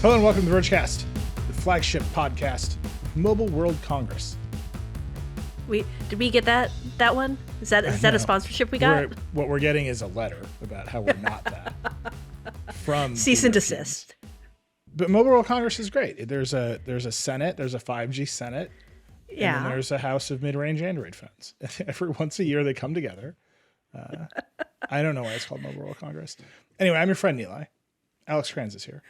Hello and welcome to the Vergecast, the flagship podcast of Mobile World Congress. Did we get that one? Is that a sponsorship we got? What we're getting is a letter about how we're not that. From cease and desist. But Mobile World Congress is great. There's a Senate, there's a 5G Senate, yeah, and then there's a House of mid-range Android phones. Every once a year they come together. I don't know why it's called Mobile World Congress. Anyway, I'm your friend Nilay. Alex Cranz is here.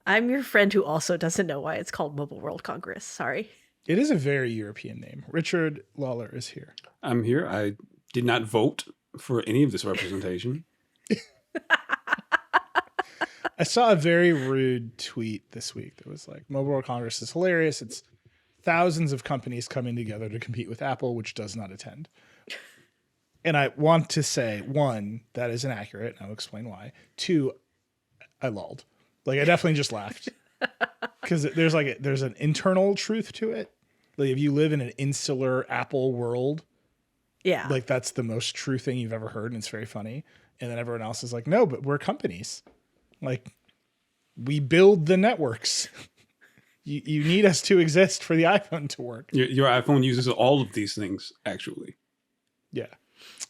I'm your friend who also doesn't know why it's called Mobile World Congress. Sorry. It is a very European name. Richard Lawler is here. I'm here. I did not vote for any of this representation. I saw a very rude tweet this week that was like, Mobile World Congress is hilarious. It's thousands of companies coming together to compete with Apple, which does not attend. And I want to say, one, that is inaccurate, and I'll explain why. Two, I lulled. Like, I definitely just laughed. Because there's an internal truth to it. Like, if you live in an insular Apple world, yeah, like, that's the most true thing you've ever heard, and it's very funny. And then everyone else is like, no, but we're companies. Like, we build the networks. You need us to exist for the iPhone to work. Your iPhone uses all of these things, actually. Yeah.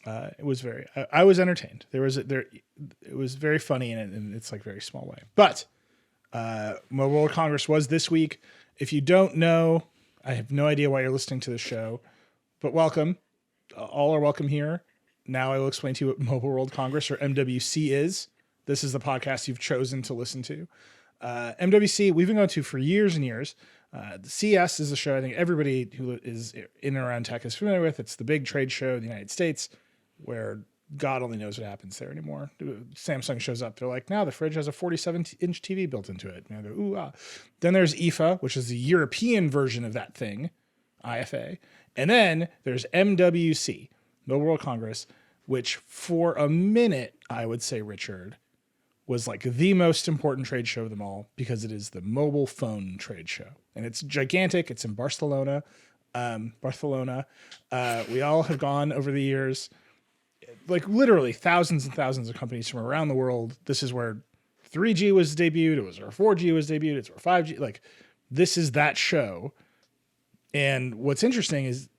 It was very, I was entertained. It was very funny in its like very small way. But Mobile World Congress was this week. If you don't know, I have no idea why you're listening to the show, but welcome. All are welcome here. Now I will explain to you what Mobile World Congress, or MWC, is. This is the podcast you've chosen to listen to. MWC, we've been going to for years and years. The CS is a show I think everybody who is in and around tech is familiar with. It's the big trade show in the United States where God only knows what happens there anymore. Samsung shows up. They're like, now the fridge has a 47-inch TV built into it. And I go, ooh, ah. Then there's IFA, which is the European version of that thing, IFA. And then there's MWC, Mobile World Congress, which for a minute, I would say, Richard, was like the most important trade show of them all because it is the mobile phone trade show. And it's gigantic. It's in Barcelona. We all have gone over the years, like literally thousands and thousands of companies from around the world. This is where 3G was debuted. It was where 4G was debuted. It's where 5G, like this is that show. And what's interesting is,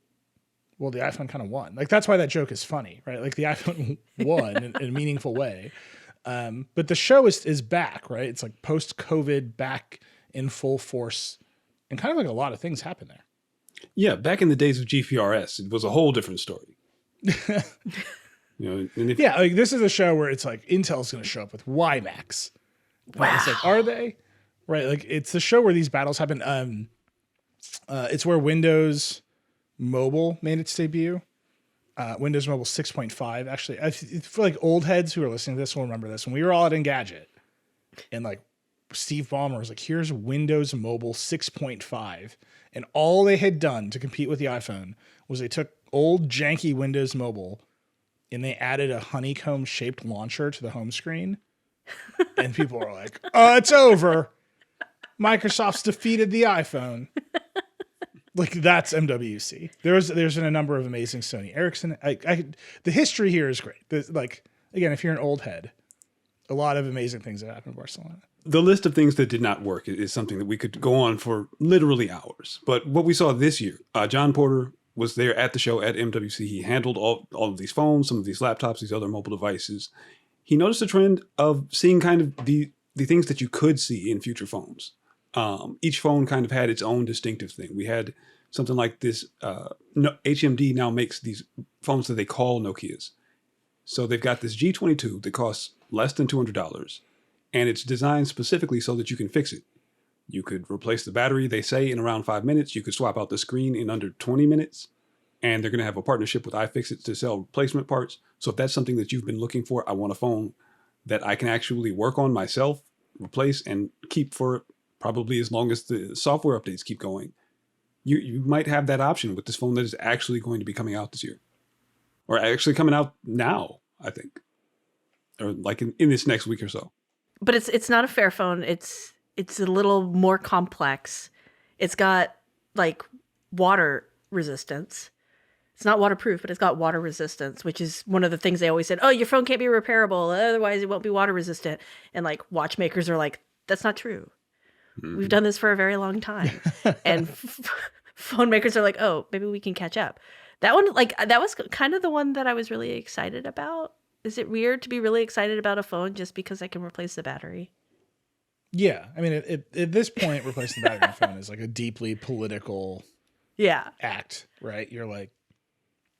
well, the iPhone kind of won. Like that's why that joke is funny, right? Like the iPhone won in a meaningful way. But the show is back, right? It's like post-COVID, back in full force, and kind of like a lot of things happen there. Yeah, back in the days of GPRS, it was a whole different story. Like this is a show where it's like Intel's going to show up with WiMAX. Wow. It's like, are they? Right, like it's the show where these battles happen. It's where Windows Mobile made its debut. Windows Mobile 6.5. Actually, for like old heads who are listening to this will remember this. When we were all at Engadget, and like Steve Ballmer was like, here's Windows Mobile 6.5. And all they had done to compete with the iPhone was they took old janky Windows Mobile and they added a honeycomb shaped launcher to the home screen. And people were like, oh, it's over. Microsoft's defeated the iPhone. Like that's MWC. There's been a number of amazing Sony Ericsson. The history here is great. Like again, if you're an old head, a lot of amazing things have happened in Barcelona. The list of things that did not work is something that we could go on for literally hours. But what we saw this year, John Porter was there at the show at MWC. He handled all of these phones, some of these laptops, these other mobile devices. He noticed a trend of seeing kind of the things that you could see in future phones. Each phone kind of had its own distinctive thing. We had something like this. HMD now makes these phones that they call Nokias. So they've got this G22 that costs less than $200, and it's designed specifically so that you can fix it. You could replace the battery, they say, in around 5 minutes. You could swap out the screen in under 20 minutes. And they're going to have a partnership with iFixit to sell replacement parts. So if that's something that you've been looking for, I want a phone that I can actually work on myself, replace, and keep for probably as long as the software updates keep going. You might have that option with this phone that is actually going to be coming out this year. Or actually coming out now, I think. Or like in this next week or so. But it's not a Fairphone. It's a little more complex. It's got like water resistance. It's not waterproof, but it's got water resistance, which is one of the things they always said, oh, your phone can't be repairable, otherwise it won't be water resistant. And like watchmakers are like, that's not true. We've done this for a very long time. And phone makers are like, oh, maybe we can catch up. That one, like, that was kind of the one that I was really excited about. Is it weird to be really excited about a phone just because I can replace the battery? Yeah. I mean, at this point, replacing the battery on the phone is like a deeply political act, right? You're like,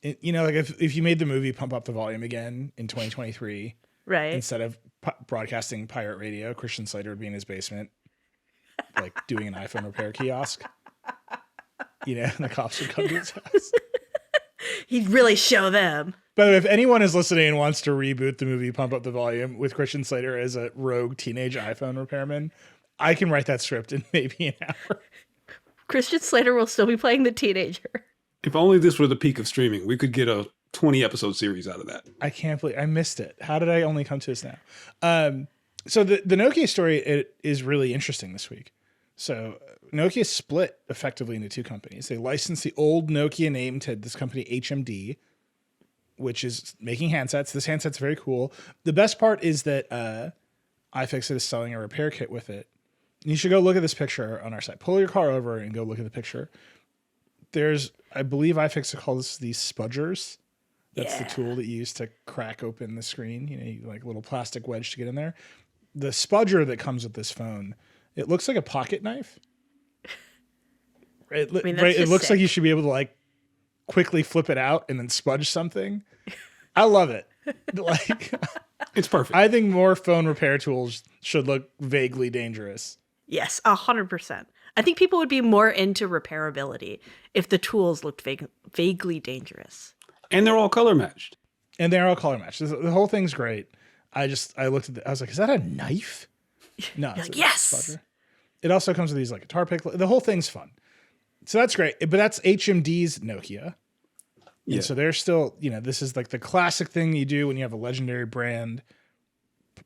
you know, like if you made the movie Pump Up the Volume again in 2023, right? Instead of broadcasting pirate radio, Christian Slater would be in his basement, like doing an iPhone repair kiosk. You know, and the cops would come to his house. He'd really show them. By the way, if anyone is listening and wants to reboot the movie Pump Up the Volume with Christian Slater as a rogue teenage iPhone repairman, I can write that script in maybe an hour. Christian Slater will still be playing the teenager. If only this were the peak of streaming, we could get a 20-episode series out of that. I can't believe I missed it. How did I only come to this now? So the Nokia story, it is really interesting this week. So Nokia split effectively into two companies. They licensed the old Nokia name to this company HMD, which is making handsets. This handset's very cool. The best part is that iFixit is selling a repair kit with it. And you should go look at this picture on our site. Pull your car over and go look at the picture. There's, I believe iFixit calls these spudgers. That's the tool that you use to crack open the screen. You know, you like a little plastic wedge to get in there. The spudger that comes with this phone, it looks like a pocket knife. It looks like you should be able to like quickly flip it out and then spudge something. I love it. Like, it's perfect. I think more phone repair tools should look vaguely dangerous. Yes, 100%. I think people would be more into repairability if the tools looked vaguely dangerous. And they're all color matched. The whole thing's great. I looked at it. I was like, is that a knife? No, it's like, yes. Spudger. It also comes with these like guitar pick. The whole thing's fun. So that's great. But that's HMD's Nokia. Yeah. And so they're still, you know, this is like the classic thing you do when you have a legendary brand.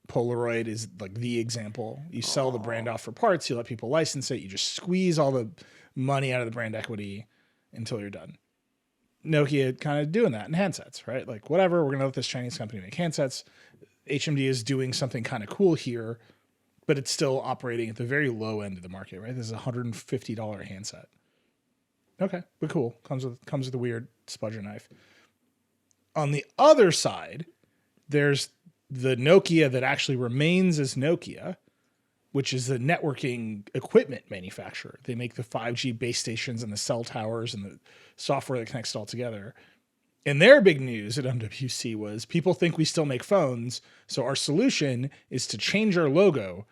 Polaroid is like the example. You sell the brand off for parts. You let people license it. You just squeeze all the money out of the brand equity until you're done. Nokia kind of doing that in handsets, right? Like, whatever, we're going to let this Chinese company make handsets. HMD is doing something kind of cool here, but it's still operating at the very low end of the market, right? This is a $150 handset. Okay, but cool. Comes with a weird spudger knife. On the other side, there's the Nokia that actually remains as Nokia, which is the networking equipment manufacturer. They make the 5G base stations and the cell towers and the software that connects it all together. And their big news at MWC was people think we still make phones, so our solution is to change our logo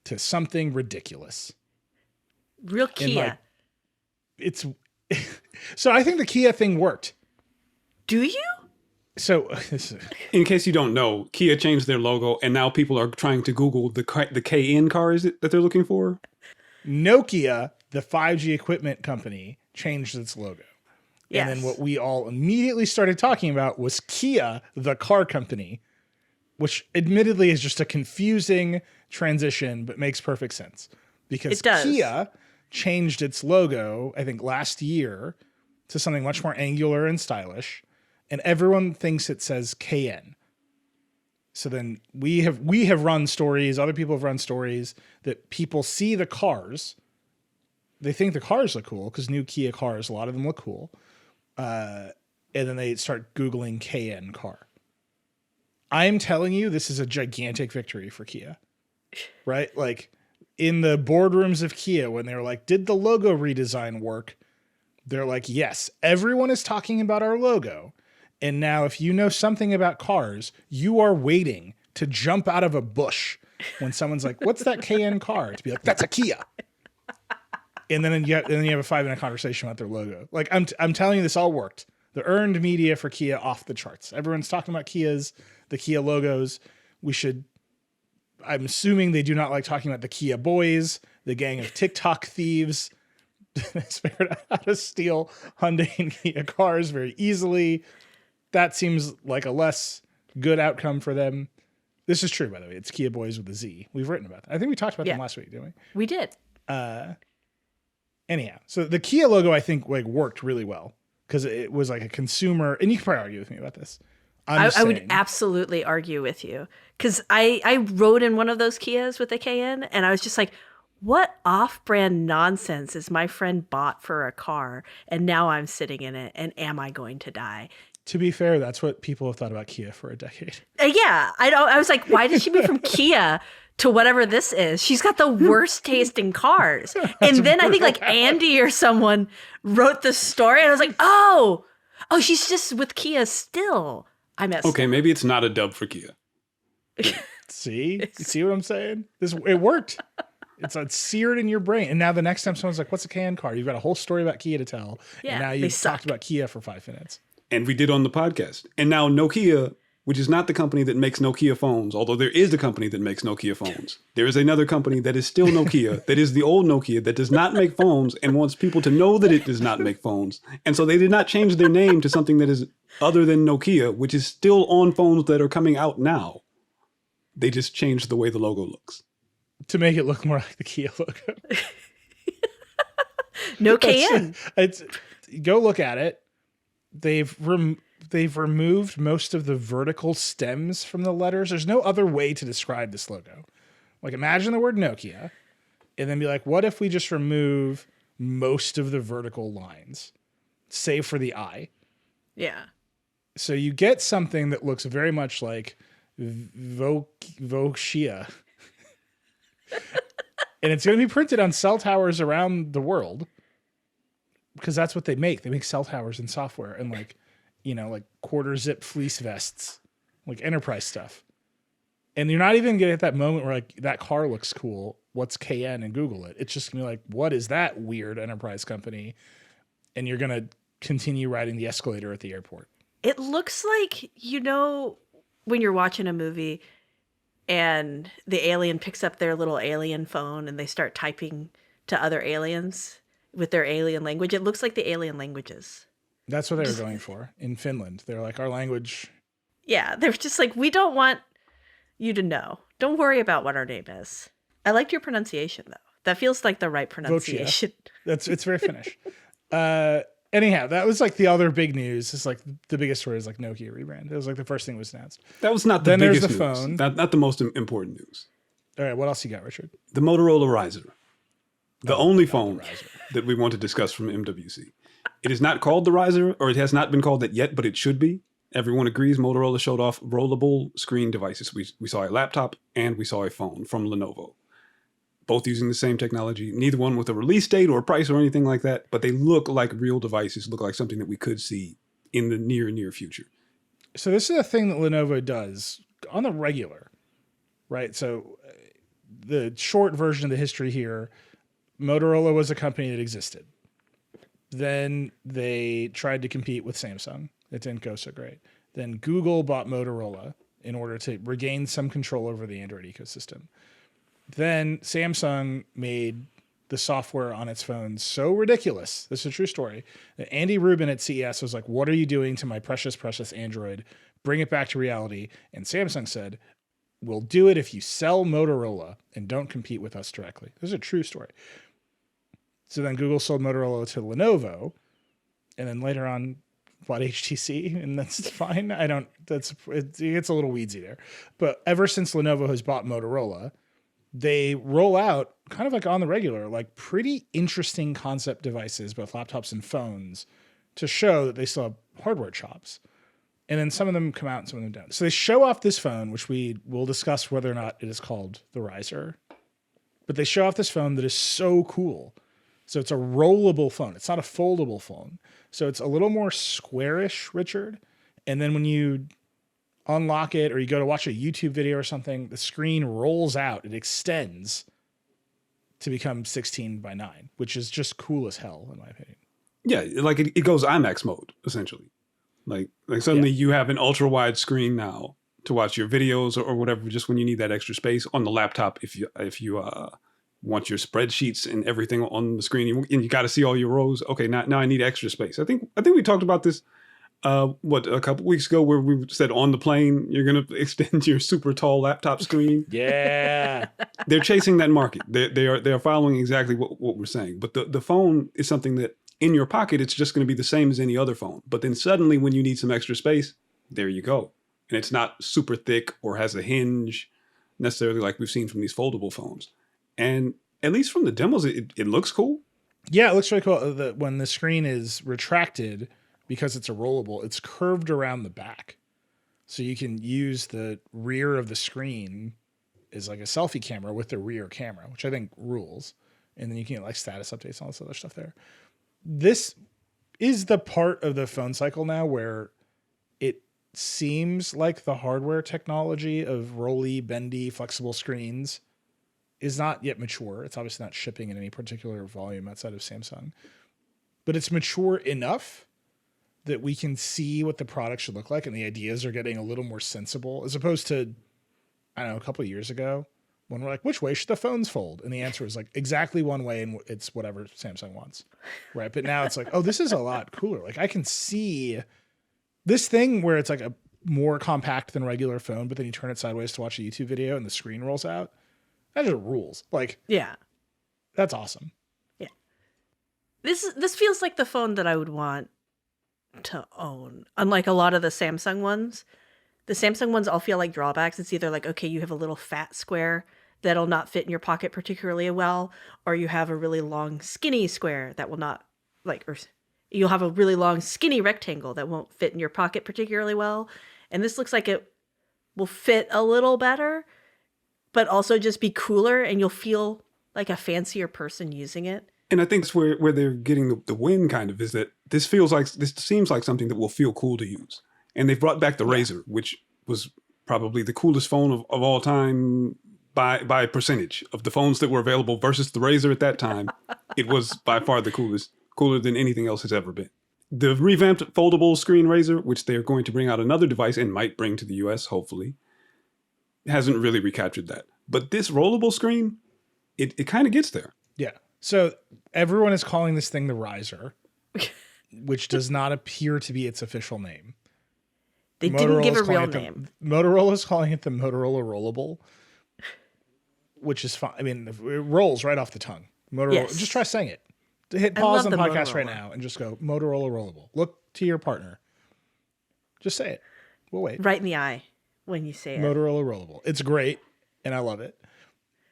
to something ridiculous. Real Kia. So I think the Kia thing worked. Do you? So, in case you don't know, Kia changed their logo, and now people are trying to Google the KN car that they're looking for. Nokia, the 5G equipment company, changed its logo. Yes. And then what we all immediately started talking about was Kia, the car company, which admittedly is just a confusing transition, but makes perfect sense. Because Kia changed its logo, I think, last year to something much more angular and stylish. And everyone thinks it says KN. So then we have run stories, other people have run stories that people see the cars. They think the cars look cool because new Kia cars, a lot of them look cool. And then they start Googling KN car. I'm telling you, this is a gigantic victory for Kia, right? Like in the boardrooms of Kia, when they were like, did the logo redesign work? They're like, yes, everyone is talking about our logo. And now if you know something about cars, you are waiting to jump out of a bush when someone's like, what's that KN car? To be like, that's a Kia. And then you have a 5-minute conversation about their logo. Like I'm telling you, this all worked. The earned media for Kia off the charts. Everyone's talking about Kias, the Kia logos. I'm assuming they do not like talking about the Kia boys, the gang of TikTok thieves that's figured out how to steal Hyundai and Kia cars very easily. That seems like a less good outcome for them. This is true, by the way. It's Kia Boys with a Z. We've written about that. I think we talked about them last week, didn't we? We did. Anyhow, so the Kia logo, I think, like worked really well because it was like a consumer. And you can probably argue with me about this. I would absolutely argue with you because I rode in one of those Kias with the KN, and I was just like, what off-brand nonsense is my friend bought for a car, and now I'm sitting in it, and am I going to die? To be fair, that's what people have thought about Kia for a decade. Yeah, I was like, why did she move from Kia to whatever this is? She's got the worst taste in cars. And then I think like Andy or someone wrote the story, and I was like, oh, she's just with Kia still. I messed Okay, up. maybe it's not a dub for Kia. See? You see what I'm saying? It worked. It's seared in your brain. And now the next time someone's like, what's a can car? You've got a whole story about Kia to tell. Yeah, and now they you've suck. talked about Kia for 5 minutes. And we did on the podcast. And now Nokia, which is not the company that makes Nokia phones, although there is the company that makes Nokia phones. There is another company that is still Nokia, that is the old Nokia, that does not make phones and wants people to know that it does not make phones. And so they did not change their name to something that is other than Nokia, which is still on phones that are coming out now. They just changed the way the logo looks. To make it look more like the Kia logo. No KN. Go look at it. They've removed most of the vertical stems from the letters. There's no other way to describe this logo. Like, imagine the word Nokia, and then be like, what if we just remove most of the vertical lines, save for the I? Yeah. So you get something that looks very much like Voxia. And it's going to be printed on cell towers around the world, because that's what they make. They make cell towers and software and like quarter zip fleece vests, like enterprise stuff. And you're not even going to get that moment where like, that car looks cool. What's KN, and Google it. It's just going to be like, what is that weird enterprise company? And you're going to continue riding the escalator at the airport. It looks like, when you're watching a movie and the alien picks up their little alien phone and they start typing to other aliens with their alien language. It looks like the alien languages. That's what they were going for in Finland. They're like, our language. Yeah, they're just like, we don't want you to know. Don't worry about what our name is. I liked your pronunciation, though. That feels like the right pronunciation. It's very Finnish. Anyhow, that was like the other big news. It's like the biggest story is like Nokia rebrand. It was like the first thing was announced. That was not the then biggest there's the news. phone. Not the most important news. All right, what else you got, Richard? The Motorola Riser. The only phone that we want to discuss from MWC. It is not called the Riser, or it has not been called that yet, but it should be. Everyone agrees Motorola showed off rollable screen devices. We saw a laptop and we saw a phone from Lenovo. Both using the same technology, neither one with a release date or a price or anything like that, but they look like real devices, look like something that we could see in the near future. So this is a thing that Lenovo does on the regular, right? So the short version of the history here, Motorola was a company that existed. Then they tried to compete with Samsung. It didn't go so great. Then Google bought Motorola in order to regain some control over the Android ecosystem. Then Samsung made the software on its phones so ridiculous, this is a true story, that Andy Rubin at CES was like, what are you doing to my precious, precious Android? Bring it back to reality. And Samsung said, we'll do it if you sell Motorola and don't compete with us directly. This is a true story. So then Google sold Motorola to Lenovo, and then later on bought HTC, and that's fine. It gets a little weedsy there. But ever since Lenovo has bought Motorola, they roll out kind of like on the regular, like pretty interesting concept devices, both laptops and phones, to show that they still have hardware chops. And then some of them come out and some of them don't. So they show off this phone, which we will discuss whether or not it is called the Riser. But they show off this phone that is so cool. So it's a rollable phone. It's not a foldable phone. So it's a little more squarish, Richard. And then when you unlock it or you go to watch a YouTube video or something, the screen rolls out. It extends to become 16 by 9, which is just cool as hell, in my opinion. Yeah, like it goes IMAX mode, essentially. Like suddenly you have an ultra wide screen now to watch your videos or whatever, just when you need that extra space on the laptop. If you want your spreadsheets and everything on the screen, and you got to see all your rows. Okay, now I need extra space. I think we talked about this a couple weeks ago, where we said on the plane you're gonna extend your super tall laptop screen. Yeah, they're chasing that market. They are following exactly what we're saying. But the phone is something that in your pocket it's just going to be the same as any other phone. But then suddenly when you need some extra space, there you go, and it's not super thick or has a hinge necessarily like we've seen from these foldable phones. And at least from the demos, it looks cool. Yeah, it looks really cool. When the screen is retracted, because it's a rollable, it's curved around the back. So you can use the rear of the screen as like a selfie camera with the rear camera, which I think rules. And then you can get like status updates and all this other stuff there. This is the part of the phone cycle now where it seems like the hardware technology of rolly, bendy, flexible screens is not yet mature. It's obviously not shipping in any particular volume outside of Samsung, but it's mature enough that we can see what the product should look like, and the ideas are getting a little more sensible, as opposed to, I don't know, a couple of years ago when we're like, which way should the phones fold? And the answer was like exactly one way, and it's whatever Samsung wants, right? But now it's like, oh, this is a lot cooler. Like I can see this thing where it's like a more compact than a regular phone, but then you turn it sideways to watch a YouTube video and the screen rolls out. That just rules. Like, Yeah. that's awesome. Yeah. This feels like the phone that I would want to own. Unlike a lot of the Samsung ones all feel like drawbacks. It's either like, okay, you have a little fat square that'll not fit in your pocket particularly well, or you have a really long skinny square that will not or you'll have a really long skinny rectangle that won't fit in your pocket particularly well. And this looks like it will fit a little better, but also just be cooler, and you'll feel like a fancier person using it. And I think it's where they're getting the win kind of is that this seems like something that will feel cool to use. And they've brought back the Razr, which was probably the coolest phone of all time by a percentage of the phones that were available versus the Razr at that time. It was by far the coolest, cooler than anything else has ever been. The revamped foldable screen Razr, which they're going to bring out another device and might bring to the US, hopefully, hasn't really recaptured that. But this rollable screen, it kind of gets there. Yeah. So everyone is calling this thing the Riser, which does not appear to be its official name. They didn't give a real name. Motorola's calling it the Motorola Rollable, which is fine. I mean, it rolls right off the tongue. Motorola. Yes. Just try saying it. Hit pause on the podcast Motorola right now and just go Motorola Rollable. Look to your partner. Just say it. We'll wait. Right in the eye when you say it. Motorola Rollable. It's great, and I love it.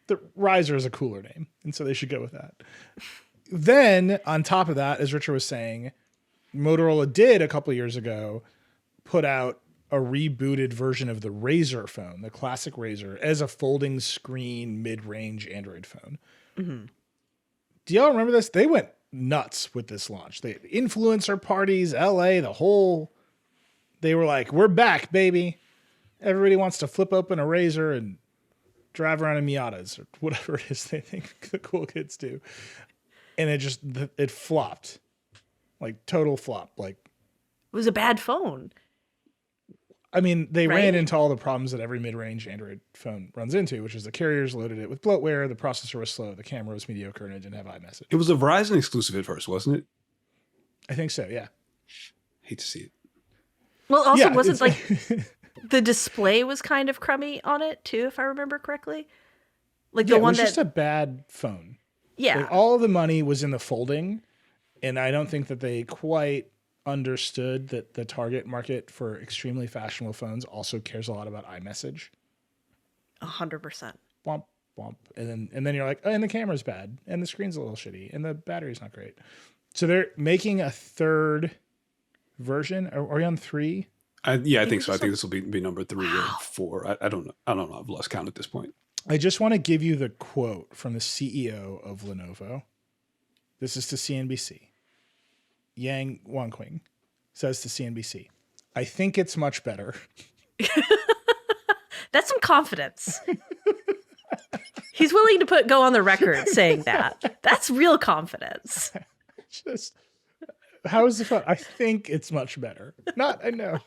The Riser is a cooler name, and so they should go with that. Then, on top of that, as Richard was saying, Motorola did a couple of years ago put out a rebooted version of the Razr phone, the classic Razr, as a folding screen mid-range Android phone. Mm-hmm. Do y'all remember this? They went nuts with this launch. They influencer parties, LA, they were like, we're back, baby. Everybody wants to flip open a Razr and drive around in Miatas or whatever it is they think the cool kids do. And it flopped. Like total flop. Like it was a bad phone. I mean, they ran into all the problems that every mid-range Android phone runs into, which is the carriers loaded it with bloatware, the processor was slow, the camera was mediocre, and it didn't have iMessage. It was a Verizon exclusive at first, wasn't it? I think so, yeah. Hate to see it. Well, also wasn't like the display was kind of crummy on it too, if I remember correctly. Like the one it was just a bad phone. Yeah. Like, all the money was in the folding, and I don't think that they quite understood that the target market for extremely fashionable phones also cares a lot about iMessage. 100%. Womp womp, and then you're like, oh, and the camera's bad, and the screen's a little shitty, and the battery's not great. So they're making a third version. Are we on 3? I think so. I think this will be number 3 or 4. I don't know. I've lost count at this point. I just want to give you the quote from the CEO of Lenovo. This is to CNBC. Yang Wanqing says to CNBC, I think it's much better. That's some confidence. He's willing to go on the record saying that. That's real confidence. Just, how is the phone? I think it's much better. Not, I know.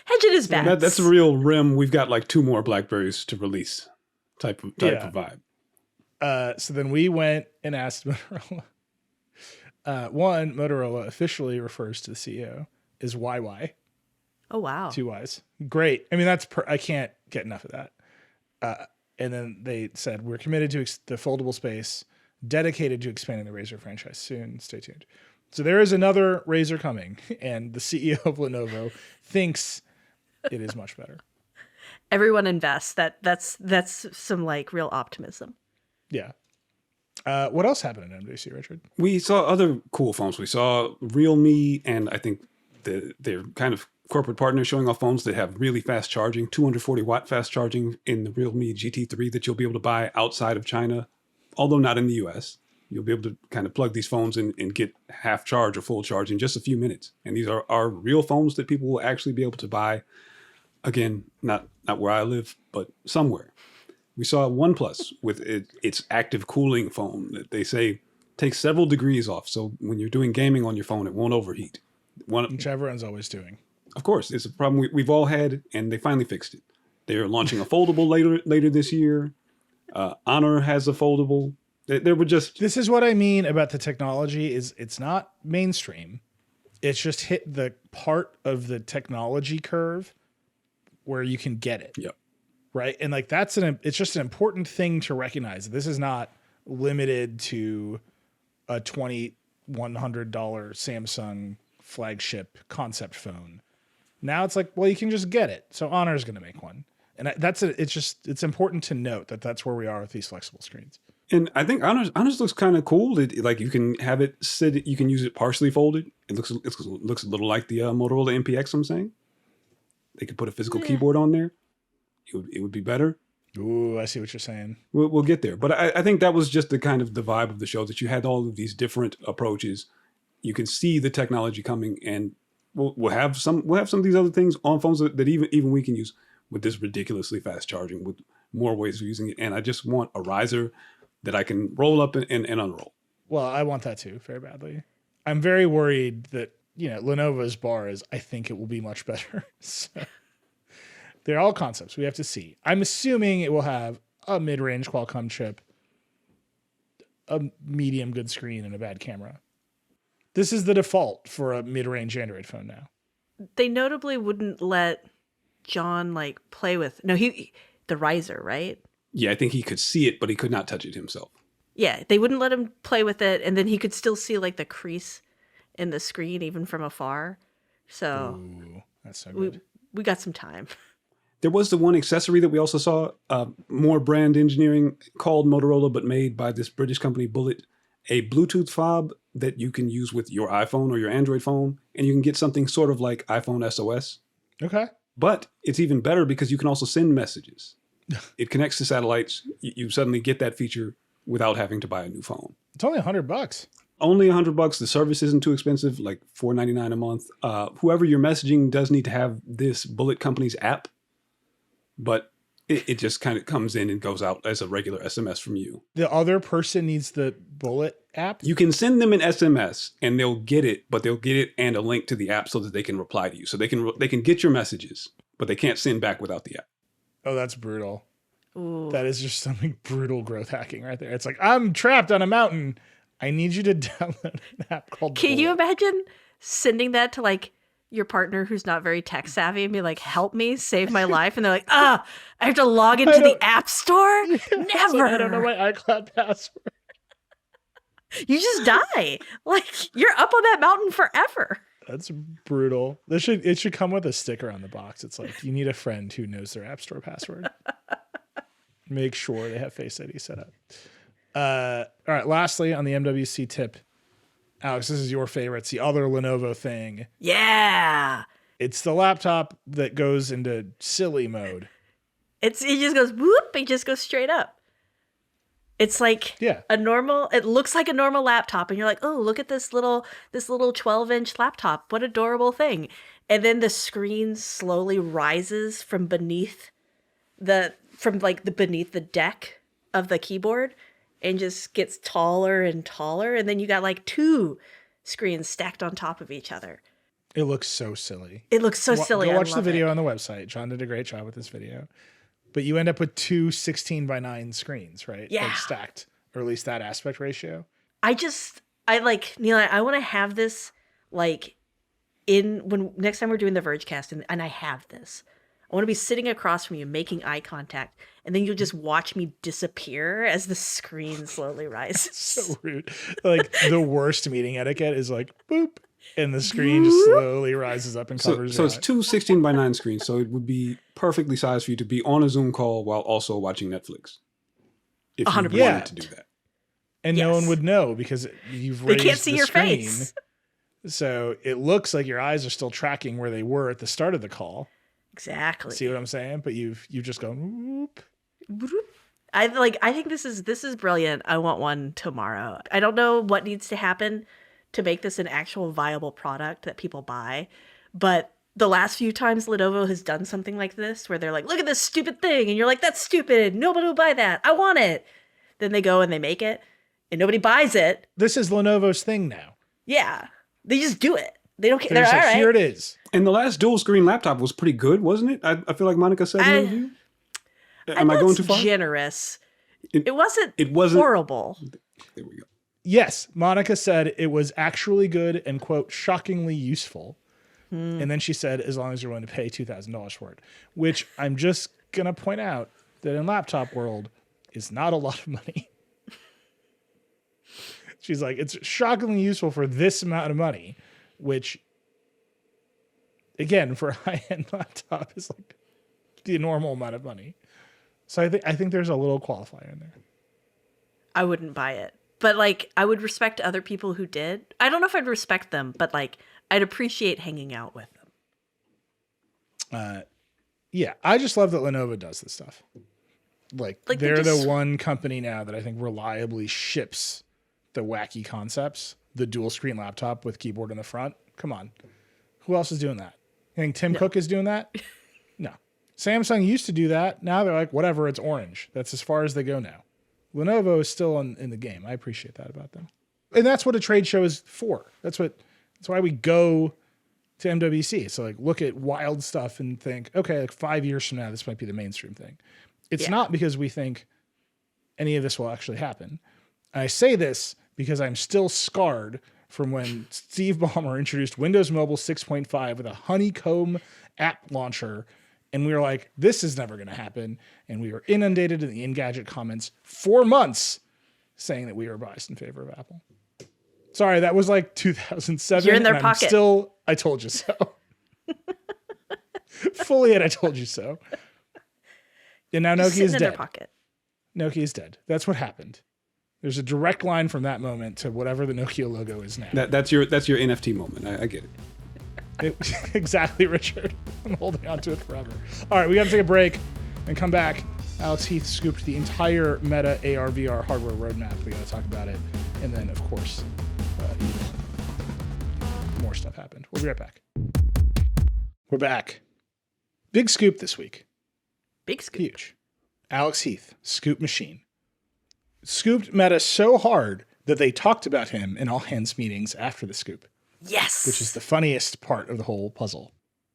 Hedging his bets. That's a real rim. We've got like 2 more Blackberries to release type of vibe. So then we went and asked Motorola. One, Motorola officially refers to the CEO as YY. Oh, wow. 2 Ys. Great. I mean, I can't get enough of that. And then they said, we're committed to the foldable space, dedicated to expanding the Razr franchise soon. Stay tuned. So there is another Razr coming, and the CEO of Lenovo thinks it is much better. Everyone invests. That's some like real optimism. Yeah. What else happened at MWC, Richard? We saw other cool phones. We saw Realme, and I think their kind of corporate partner showing off phones that have really fast charging, 240-watt fast charging in the Realme GT3 that you'll be able to buy outside of China, although not in the US. You'll be able to kind of plug these phones in and get half charge or full charge in just a few minutes. And these are real phones that people will actually be able to buy. Again, not where I live, but somewhere. We saw OnePlus with its active cooling phone that they say takes several degrees off. So when you're doing gaming on your phone, it won't overheat. Which everyone's always doing. Of course, it's a problem we've all had, and they finally fixed it. They're launching a foldable later this year. Honor has a foldable. There were just... This is what I mean about the technology is it's not mainstream. It's just hit the part of the technology curve where you can get it. Yep. Right. And like it's just an important thing to recognize. This is not limited to a $2,100 Samsung flagship concept phone. Now it's like, well, you can just get it. So Honor is going to make one. And it's important to note that that's where we are with these flexible screens. And I think Honors looks kind of cool. Like you can have it sit, you can use it partially folded. It looks a little like the Motorola MPX. I'm saying they could put a physical keyboard on there. It would be better. Ooh, I see what you're saying. We'll get there, but I think that was just the kind of the vibe of the show, that you had all of these different approaches. You can see the technology coming, and we'll have some of these other things on phones that even we can use with this ridiculously fast charging, with more ways of using it. And I just want a riser that I can roll up and unroll. Well, I want that too, very badly. I'm very worried that, Lenovo's bar is, I think it will be much better. So, they're all concepts. We have to see. I'm assuming it will have a mid-range Qualcomm chip, a medium good screen, and a bad camera. This is the default for a mid-range Android phone now. They notably wouldn't let John play with the riser, right? Yeah, I think he could see it, but he could not touch it himself. Yeah, they wouldn't let him play with it, and then he could still see the crease in the screen even from afar. So ooh, that's so good. We got some time. There was the one accessory that we also saw, more brand engineering, called Motorola, but made by this British company, Bullet, a Bluetooth fob that you can use with your iPhone or your Android phone, and you can get something sort of like iPhone SOS. Okay. But it's even better because you can also send messages. It connects to satellites. You suddenly get that feature without having to buy a new phone. It's only $100. Only $100. The service isn't too expensive, like $4.99 a month. Whoever you're messaging does need to have this Bullet company's app, but it just kind of comes in and goes out as a regular SMS from you. The other person needs the Bullet app? You can send them an SMS and they'll get it, but they'll get it and a link to the app so that they can reply to you. So they can get your messages, but they can't send back without the app. Oh, that's brutal. Ooh. That is just something brutal growth hacking right there. It's like, I'm trapped on a mountain. I need you to download an app called Can Bullet. you imagine sending that to your partner who's not very tech savvy and be like, help me save my life? And they're like, I have to log into the app store? Never. I don't know my iCloud password. You just die. You're up on that mountain forever. That's brutal. It should come with a sticker on the box. It's like, you need a friend who knows their app store password. Make sure they have Face ID set up. All right. Lastly, on the MWC tip, Alex, this is your favorite. It's the other Lenovo thing. Yeah. It's the laptop that goes into silly mode. It just goes whoop. It just goes straight up. It's it looks like a normal laptop, and you're like, oh, look at this little 12-inch laptop. What adorable thing. And then the screen slowly rises from beneath beneath the deck of the keyboard and just gets taller and taller. And then you got two screens stacked on top of each other. It looks so silly. It looks so silly. Go watch the video on the website. John did a great job with this video. But you end up with two 16:9 screens, right? Yeah. Stacked, or at least that aspect ratio. Nilay, I want to have this when next time we're doing the Vergecast and I have this. I want to be sitting across from you, making eye contact, and then you'll just watch me disappear as the screen slowly rises. So rude. The worst meeting etiquette is boop, and the screen just slowly rises up and covers So your it's eye. two 16:9 screens, so it would be perfectly sized for you to be on a Zoom call while also watching Netflix. If you 100%. wanted to do that. And no one would know because you've They raised can't see the your screen. face. So it looks like your eyes are still tracking where they were at the start of the call. Exactly. See what I'm saying? But you've just gone whoop. I think this is brilliant. I want one tomorrow. I don't know what needs to happen to make this an actual viable product that people buy, but the last few times Lenovo has done something like this where they're like, look at this stupid thing, and you're like, that's stupid, nobody will buy that, I want it. Then they go and they make it and nobody buys it. This is Lenovo's thing now. Yeah, they just do it. They don't care. They're They're like, all right. here it is. And the last dual screen laptop was pretty good, wasn't it? I feel like Monica said in the review. Am I going too far? Generous. It wasn't horrible. There we go. Yes, Monica said it was actually good and, quote, shockingly useful. And then she said, as long as you're willing to pay $2,000 for it, which I'm just going to point out that in laptop world is not a lot of money. She's like, it's shockingly useful for this amount of money, which, again, for a high-end laptop is like the normal amount of money. So I think there's a little qualifier in there. I wouldn't buy it. But, like, I would respect other people who did. I don't know if I'd respect them, but, like, I'd appreciate hanging out with them. Yeah, I just love that Lenovo does this stuff. Like they're the one company now that I think reliably ships the wacky concepts. The dual screen laptop with keyboard in the front. Come on. Who else is doing that? You think Tim Cook is doing that? No. Samsung used to do that. Now they're like, whatever, it's orange. That's as far as they go now. Lenovo is still in the game. I appreciate that about them. And that's what a trade show is for. That's why we go to MWC. So like look at wild stuff and think, okay, like 5 years from now, this might be the mainstream thing. It's not because we think any of this will actually happen. And I say this because I'm still scarred from when Steve Ballmer introduced Windows Mobile 6.5 with a honeycomb app launcher. And we were like, this is never going to happen. And we were inundated in the Engadget comments for months saying that we were biased in favor of Apple. Sorry, that was like 2007. You're in their pocket. I told you so. Fully I told you so. And now Nokia is dead. Nokia is dead. That's what happened. There's a direct line from that moment to whatever the Nokia logo is now. That's your NFT moment. I get it. Exactly, Richard. I'm holding on to it forever. All right, we got to take a break and come back. Alex Heath scooped the entire Meta AR VR hardware roadmap. We got to talk about it. And then, of course, more stuff happened. We'll be right back. We're back. Big scoop this week. Big scoop. Huge. Alex Heath, scoop machine. Scooped Meta so hard that they talked about him in all hands meetings after the scoop. Yes. Which is the funniest part of the whole puzzle.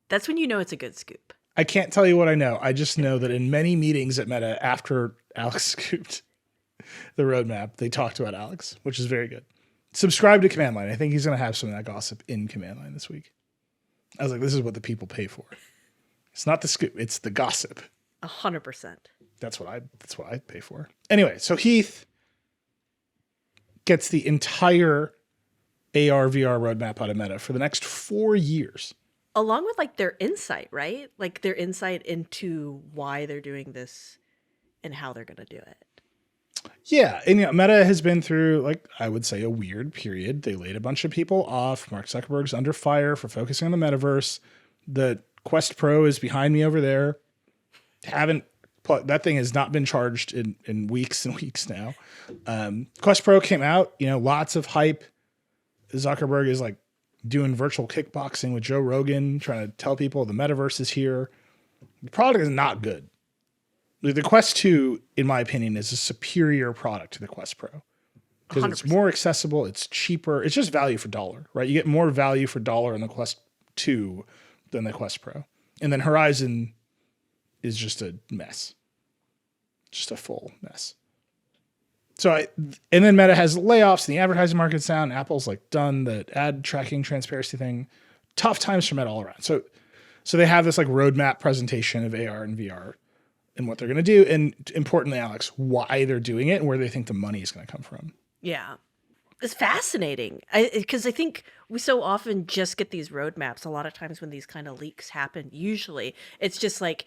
That's when you know it's a good scoop. I can't tell you what I know. I just know that in many meetings at Meta after Alex scooped the roadmap, they talked about Alex, which is very good. Subscribe to Command Line. I think he's going to have some of that gossip in Command Line this week. I was like, this is what the people pay for. It's not the scoop, it's the gossip. 100%. That's what I pay for. Anyway, so Heath gets the entire AR VR roadmap out of Meta for the next 4 years. Along with like their insight, right? Like their insight into why they're doing this and how they're going to do it. Yeah, and Meta has been through, like, I would say, a weird period. They laid a bunch of people off. Mark Zuckerberg's under fire for focusing on the metaverse. The Quest Pro is behind me over there. That thing has not been charged in weeks and weeks now. Quest Pro came out, lots of hype. Zuckerberg is like doing virtual kickboxing with Joe Rogan, trying to tell people the metaverse is here. The product is not good. The Quest 2, in my opinion, is a superior product to the Quest Pro. Because it's more accessible, it's cheaper, it's just value for dollar, right? You get more value for dollar in the Quest 2 than the Quest Pro. And then Horizon is just a mess. Just a full mess. And then Meta has layoffs and the advertising market's down. Apple's like done the ad tracking transparency thing. Tough times for Meta all around. So they have this like roadmap presentation of AR and VR and what they're going to do. And importantly, Alex, why they're doing it and where they think the money is going to come from. Yeah. It's fascinating. Because I think we so often just get these roadmaps. A lot of times when these kind of leaks happen, usually it's just like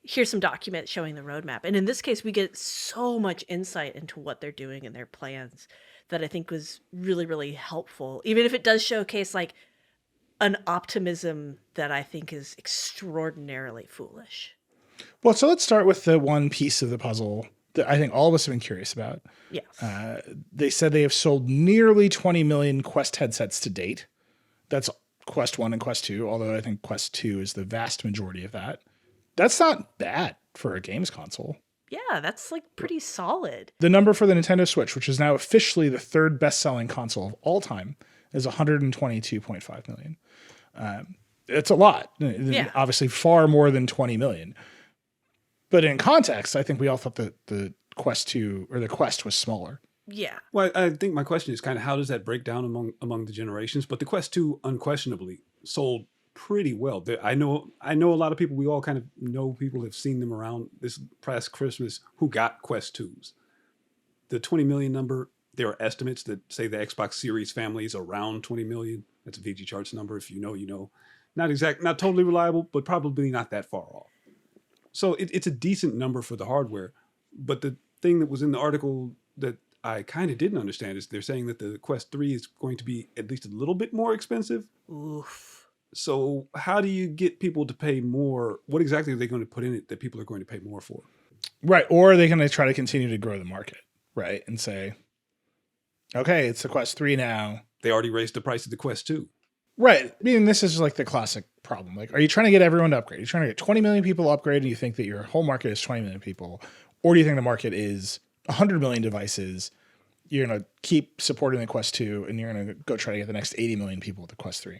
here's some documents showing the roadmap. And in this case, we get so much insight into what they're doing and their plans that I think was really, really helpful. Even if it does showcase like an optimism that I think is extraordinarily foolish. Well, so let's start with the one piece of the puzzle that I think all of us have been curious about. Yes. They said they have sold nearly 20 million Quest headsets to date. That's Quest 1 and Quest 2, although I think Quest 2 is the vast majority of that. That's not bad for a games console. Yeah, that's like pretty solid. The number for the Nintendo Switch, which is now officially the third best-selling console of all time, is 122.5 million. It's a lot. Yeah. Obviously far more than 20 million. But in context, I think we all thought that the Quest 2 or the Quest was smaller. Yeah. Well, I think my question is kind of how does that break down among the generations? But the Quest 2 unquestionably sold pretty well. I know a lot of people, we all kind of know people have seen them around this past Christmas who got Quest 2s. The 20 million number, there are estimates that say the Xbox Series family is around 20 million. That's a VG Charts number. If you know, you know. Not totally reliable, but probably not that far off. So it's a decent number for the hardware. But the thing that was in the article that I kind of didn't understand is they're saying that the Quest 3 is going to be at least a little bit more expensive. Oof. So how do you get people to pay more? What exactly are they going to put in it that people are going to pay more for? Right. Or are they going to try to continue to grow the market, right? And say, okay, it's the Quest 3 now. They already raised the price of the Quest 2. Right. I mean, this is like the classic problem. Like, are you trying to get everyone to upgrade? Are you trying to get 20 million people upgrade and you think that your whole market is 20 million people? Or do you think the market is 100 million devices? You're going to keep supporting the Quest 2 and you're going to go try to get the next 80 million people with the Quest 3.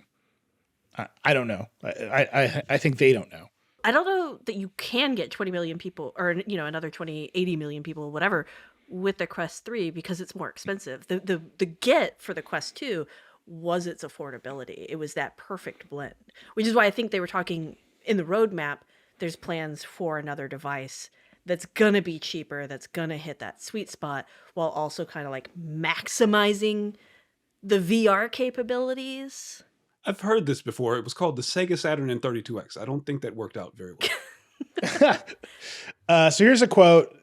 I don't know. I think they don't know. I don't know that you can get 20 million people or, you know, another 80 million people, whatever, with the Quest 3 because it's more expensive. The get for the Quest 2 was its affordability. It was that perfect blend, which is why I think they were talking in the roadmap. There's plans for another device that's going to be cheaper, that's going to hit that sweet spot while also kind of like maximizing the VR capabilities. I've heard this before. It was called the Sega Saturn N32X. I don't think that worked out very well. So here's a quote.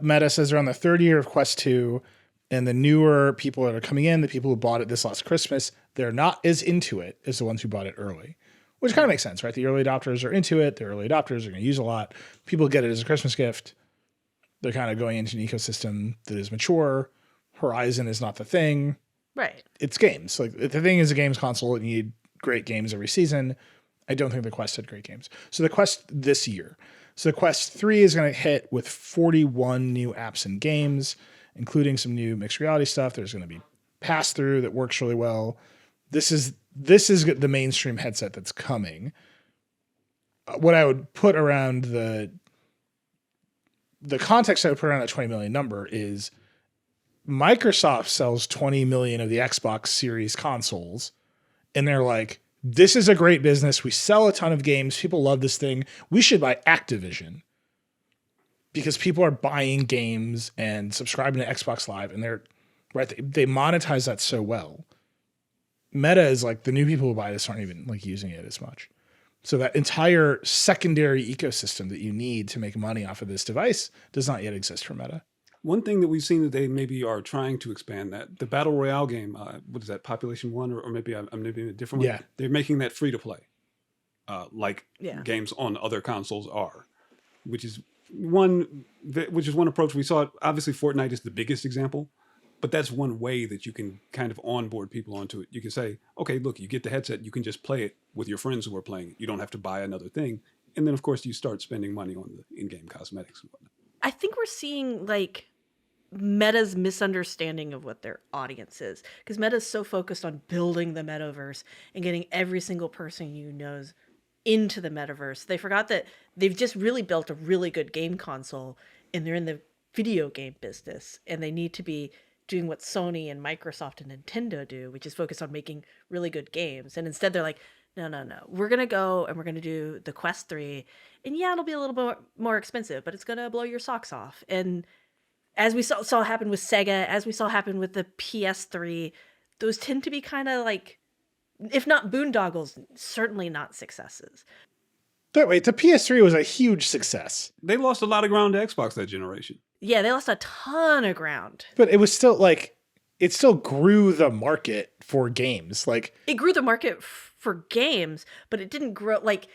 Meta says they're on the third year of Quest 2, and the newer people that are coming in, the people who bought it this last Christmas, they're not as into it as the ones who bought it early, which kind of makes sense, right? The early adopters are into it. The early adopters are going to use a lot. People get it as a Christmas gift. They're kind of going into an ecosystem that is mature. Horizon is not the thing. Right. It's games. Like the thing is a games console and you need great games every season. I don't think the Quest had great games. So the Quest this year. So the Quest 3 is going to hit with 41 new apps and games, including some new mixed reality stuff. There's going to be pass-through that works really well. This is the mainstream headset that's coming. What I would put around the context I would put around that 20 million number is Microsoft sells 20 million of the Xbox Series consoles, and they're like, this is a great business. We sell a ton of games. People love this thing. We should buy Activision because people are buying games and subscribing to Xbox Live, and they're right. They monetize that so well. Meta is like the new people who buy this aren't even like using it as much. So that entire secondary ecosystem that you need to make money off of this device does not yet exist for Meta. One thing that we've seen that they maybe are trying to expand that, the Battle Royale game, what is that, Population 1, or maybe I'm maybe a different one? Yeah. They're making that free to play, like Yeah. games on other consoles are, which is one approach. We saw it, obviously Fortnite is the biggest example, but that's one way that you can kind of onboard people onto it. You can say, okay, look, you get the headset, you can just play it with your friends who are playing it. You don't have to buy another thing. And then, of course, you start spending money on the in-game cosmetics and whatnot. I think we're seeing like Meta's misunderstanding of what their audience is, because Meta's so focused on building the metaverse and getting every single person you knows into the metaverse. They forgot that they've just really built a really good game console and they're in the video game business, and they need to be doing what Sony and Microsoft and Nintendo do, which is focus on making really good games. And instead they're like, no. We're going to go and we're going to do the Quest 3. And yeah, it'll be a little bit more expensive, but it's going to blow your socks off. And as we saw happen with Sega, as we saw happen with the PS3, those tend to be kind of like, if not boondoggles, certainly not successes. Wait, the PS3 was a huge success. They lost a lot of ground to Xbox that generation. Yeah, they lost a ton of ground. But it was still like, it still grew the market for games. Like, It grew the market for games, but it didn't grow. Like,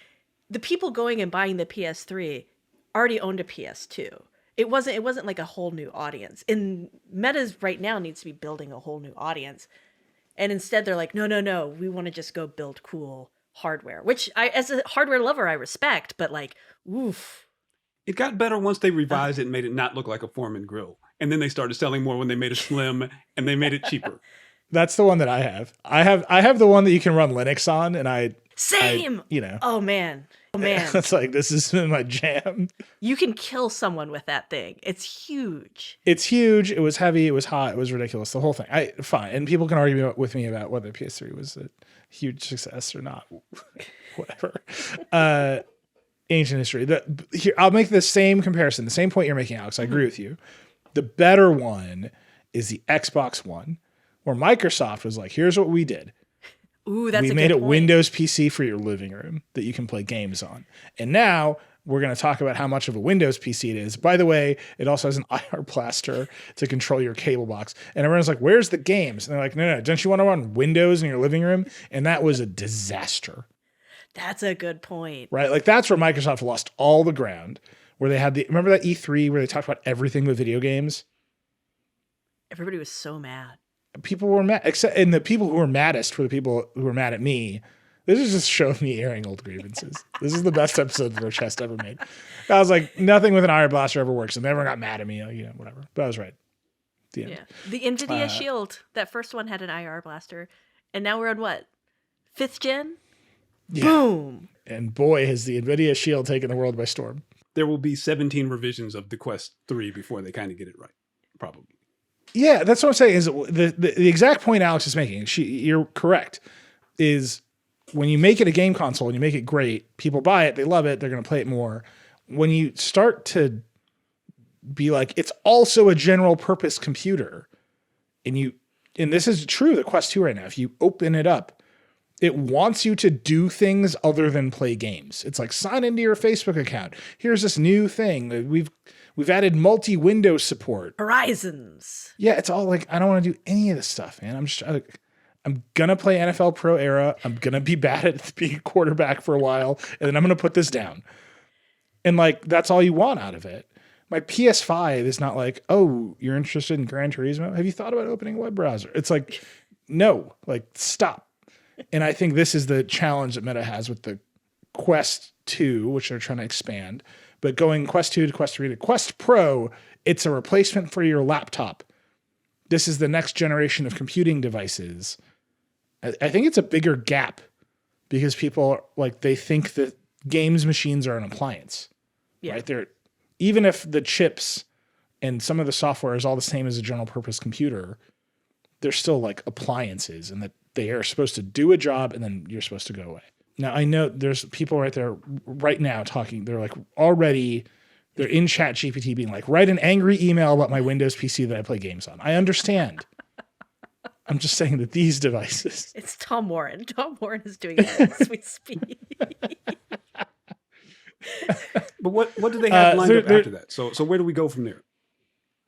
the people going and buying the PS3 already owned a PS2. It wasn't like a whole new audience. And Meta's right now needs to be building a whole new audience. And instead they're like, no, we want to just go build cool hardware, which I, as a hardware lover, I respect, but like, oof. It got better once they revised it and made it not look like a Foreman grill. And then they started selling more when they made it slim and they made it cheaper. that's the one that I have. I have the one that you can run Linux on, and Same. Oh man. It's like, this is my jam. You can kill someone with that thing. It's huge. It's huge. It was heavy. It was hot. It was ridiculous. The whole thing. Fine. And people can argue with me about whether PS3 was a huge success or not. Whatever. Ancient history. Here, I'll make the same comparison, the same point you're making, Alex. I agree with you. The better one is the Xbox One, where Microsoft was like, here's what we did. Ooh, that's a good We made it point. Windows PC for your living room that you can play games on. And now we're going to talk about how much of a Windows PC it is. By the way, it also has an IR blaster to control your cable box. And everyone's like, where's the games? And they're like, no, don't you want to run Windows in your living room? And that was a disaster. That's a good point. Right? Like, that's where Microsoft lost all the ground, where they had remember that E3 where they talked about everything with video games? Everybody was so mad. People were mad, and the people who were maddest were the people who were mad at me. This is just showing me airing old grievances. This is the best episode of Vergecast ever made. I was like, nothing with an iron blaster ever works, and everyone got mad at me, whatever. But I was right. The end. Yeah. The NVIDIA Shield, that first one had an IR blaster, and now we're on what? 5th gen? Yeah. Boom. And boy, has the NVIDIA Shield taken the world by storm. There will be 17 revisions of the Quest 3 before they kind of get it right, probably. Yeah, that's what I'm saying. Is the exact point Alex is making? You're correct. Is when you make it a game console and you make it great, people buy it, they love it, they're going to play it more. When you start to be like, it's also a general purpose computer, and this is true of the Quest 2 right now. If you open it up, it wants you to do things other than play games. It's like, sign into your Facebook account. Here's this new thing. We've added multi-window support. Horizons. Yeah, it's all like, I don't want to do any of this stuff, man. I'm going to play NFL Pro Era. I'm going to be bad at being a quarterback for a while, and then I'm going to put this down. And like, that's all you want out of it. My PS5 is not like, oh, you're interested in Gran Turismo? Have you thought about opening a web browser? It's like, no, like, stop. And I think this is the challenge that Meta has with the Quest 2, which they're trying to expand. But going Quest 2 to Quest 3 to Quest Pro, it's a replacement for your laptop. This is the next generation of computing devices. I think it's a bigger gap because people they think that games machines are an appliance. Yeah. Right? Even if the chips and some of the software is all the same as a general purpose computer, they're still like appliances, and that they are supposed to do a job and then you're supposed to go away. Now, I know there's people right there right now talking. They're like they're in Chat GPT being like, write an angry email about my Windows PC that I play games on. I understand. I'm just saying that these devices. It's Tom Warren. Tom Warren is doing it as we speak. But what do they have lined up after that? So where do we go from there?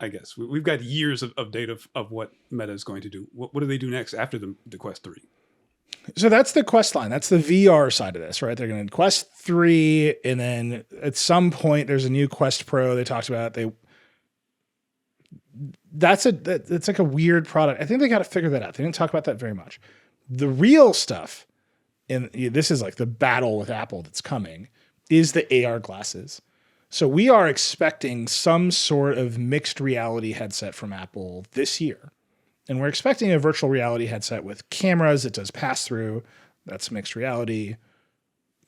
I guess we've got years of data of what Meta is going to do. What do they do next after the Quest 3? So that's the Quest line. That's the VR side of this, right? They're going to Quest 3, and then at some point there's a new Quest Pro they talked about. It's like a weird product. I think they got to figure that out. They didn't talk about that very much. The real stuff, and this is like the battle with Apple that's coming, is the AR glasses. So we are expecting some sort of mixed reality headset from Apple this year. And we're expecting a virtual reality headset with cameras. It does pass through. That's mixed reality.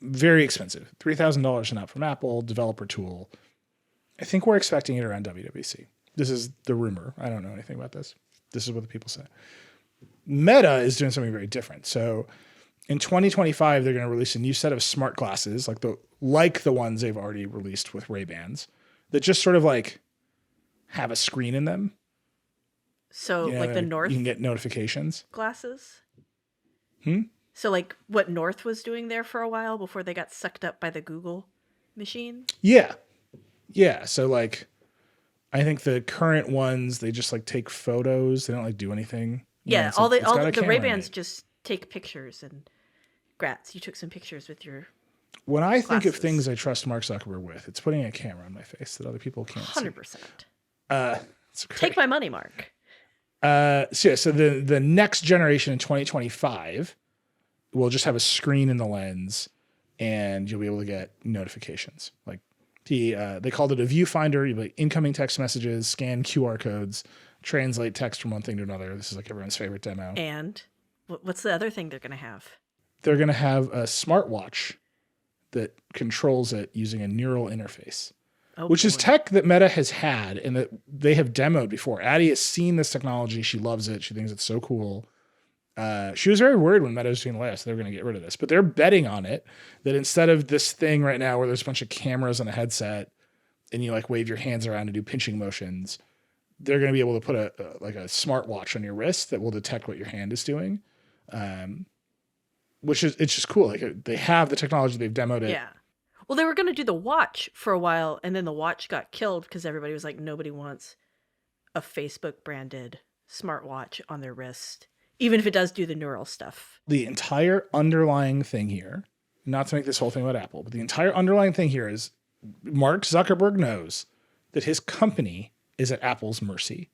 Very expensive. $3,000 and up from Apple, developer tool. I think we're expecting it around WWC. This is the rumor. I don't know anything about this. This is what the people say. Meta is doing something very different. So in 2025, they're going to release a new set of smart glasses, like the ones they've already released with Ray-Bans, that just sort of like have a screen in them. So like the North you can get notifications. glasses? So like what North was doing there for a while before they got sucked up by the Google machine. Yeah. Yeah. So like, I think the current ones, they just like take photos. They don't like do anything. You know, Yeah, it's like, it's got a the camera in Ray-Bans it. just take pictures and Gratz, you took some pictures with your When I think of glasses. things I trust Mark Zuckerberg with, it's putting a camera on my face that other people can't see. 100%. It's great. Take my money, Mark. So the next generation in 2025 will just have a screen in the lens, and you'll be able to get notifications. Like they called it a viewfinder. You like incoming text messages, scan QR codes, translate text from one thing to another. This is like everyone's favorite demo. And what's the other thing they're going to have? They're going to have a smartwatch that controls it using a neural interface. Oh, Which is boy. tech that Meta has had and that they have demoed before. Addie has seen this technology. She loves it. She thinks it's so cool. She was very worried when Meta was doing the last. They were going to get rid of this. But they're betting on it that instead of this thing right now where there's a bunch of cameras on a headset and you like wave your hands around and do pinching motions, they're going to be able to put a smartwatch on your wrist that will detect what your hand is doing. Which is, it's just cool. Like they have the technology. They've demoed it. Yeah. Well, they were going to do the watch for a while, and then the watch got killed because everybody was like, nobody wants a Facebook branded smartwatch on their wrist, even if it does do the neural stuff. The entire underlying thing here, not to make this whole thing about Apple, but the entire underlying thing here is Mark Zuckerberg knows that his company is at Apple's mercy.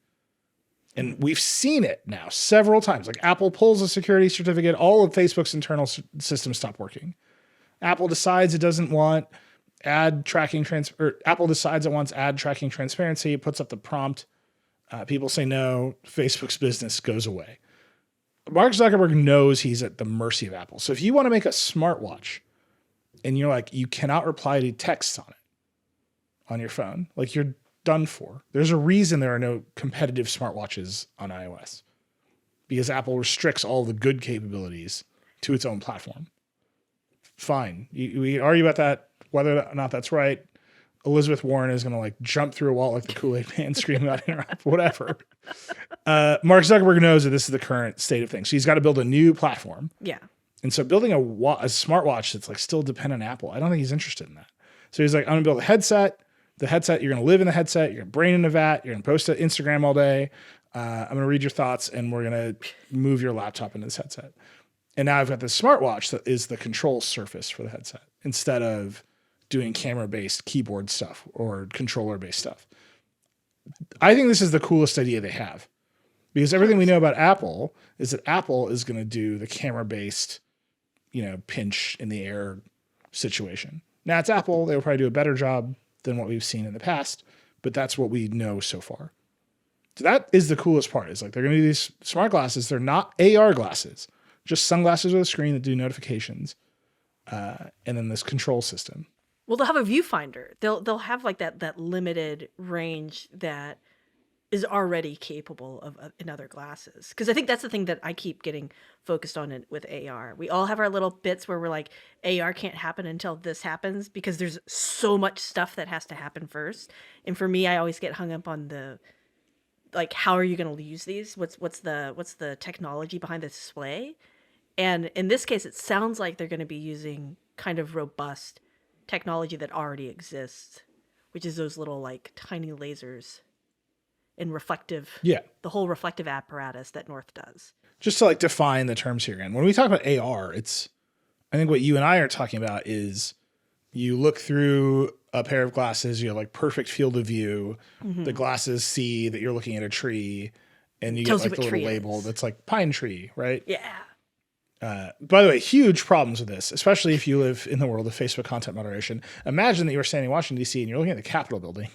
And we've seen it now several times. Like Apple pulls a security certificate, all of Facebook's internal systems stop working. Apple decides it doesn't want Apple decides it wants ad tracking transparency. It puts up the prompt. People say no. Facebook's business goes away. Mark Zuckerberg knows he's at the mercy of Apple. So if you want to make a smartwatch and you're like, you cannot reply to texts on it on your phone, like you're done for. There's a reason there are no competitive smartwatches on iOS because Apple restricts all the good capabilities to its own platform. Fine. We can argue about that, whether or not that's right. Elizabeth Warren is going to like jump through a wall like the Kool-Aid man screaming about interrupt, whatever. Mark Zuckerberg knows that this is the current state of things. So he's got to build a new platform. Yeah. And so building a smartwatch that's like still dependent on Apple, I don't think he's interested in that. So he's like, I'm going to build a headset. The headset, you're going to live in the headset. You're going to brain in a vat. You're going to post to Instagram all day. I'm going to read your thoughts, and we're going to move your laptop into this headset. And now I've got this smartwatch that is the control surface for the headset instead of doing camera-based keyboard stuff or controller-based stuff. I think this is the coolest idea they have because everything we know about Apple is that Apple is going to do the camera-based, pinch in the air situation. Now it's Apple. They will probably do a better job than what we've seen in the past, but that's what we know so far. So that is the coolest part is like, they're going to do these smart glasses. They're not AR glasses, just sunglasses with a screen that do notifications. And then this control system. Well, they'll have a viewfinder. They'll have like that limited range that is already capable of in other glasses. Because I think that's the thing that I keep getting focused on with AR. We all have our little bits where we're like, AR can't happen until this happens because there's so much stuff that has to happen first. And for me, I always get hung up on the like, how are you going to use these? What's the technology behind the display? And in this case, it sounds like they're going to be using kind of robust technology that already exists, which is those little like tiny lasers and the whole reflective apparatus that North does. Just to like define the terms here again. When we talk about AR, I think what you and I are talking about is you look through a pair of glasses, you have like perfect field of view. Mm-hmm. The glasses see that you're looking at a tree and you get like the little label that's like pine tree, right? Yeah. By the way, huge problems with this, especially if you live in the world of Facebook content moderation. Imagine that you're standing in Washington, D.C. and you're looking at the Capitol building.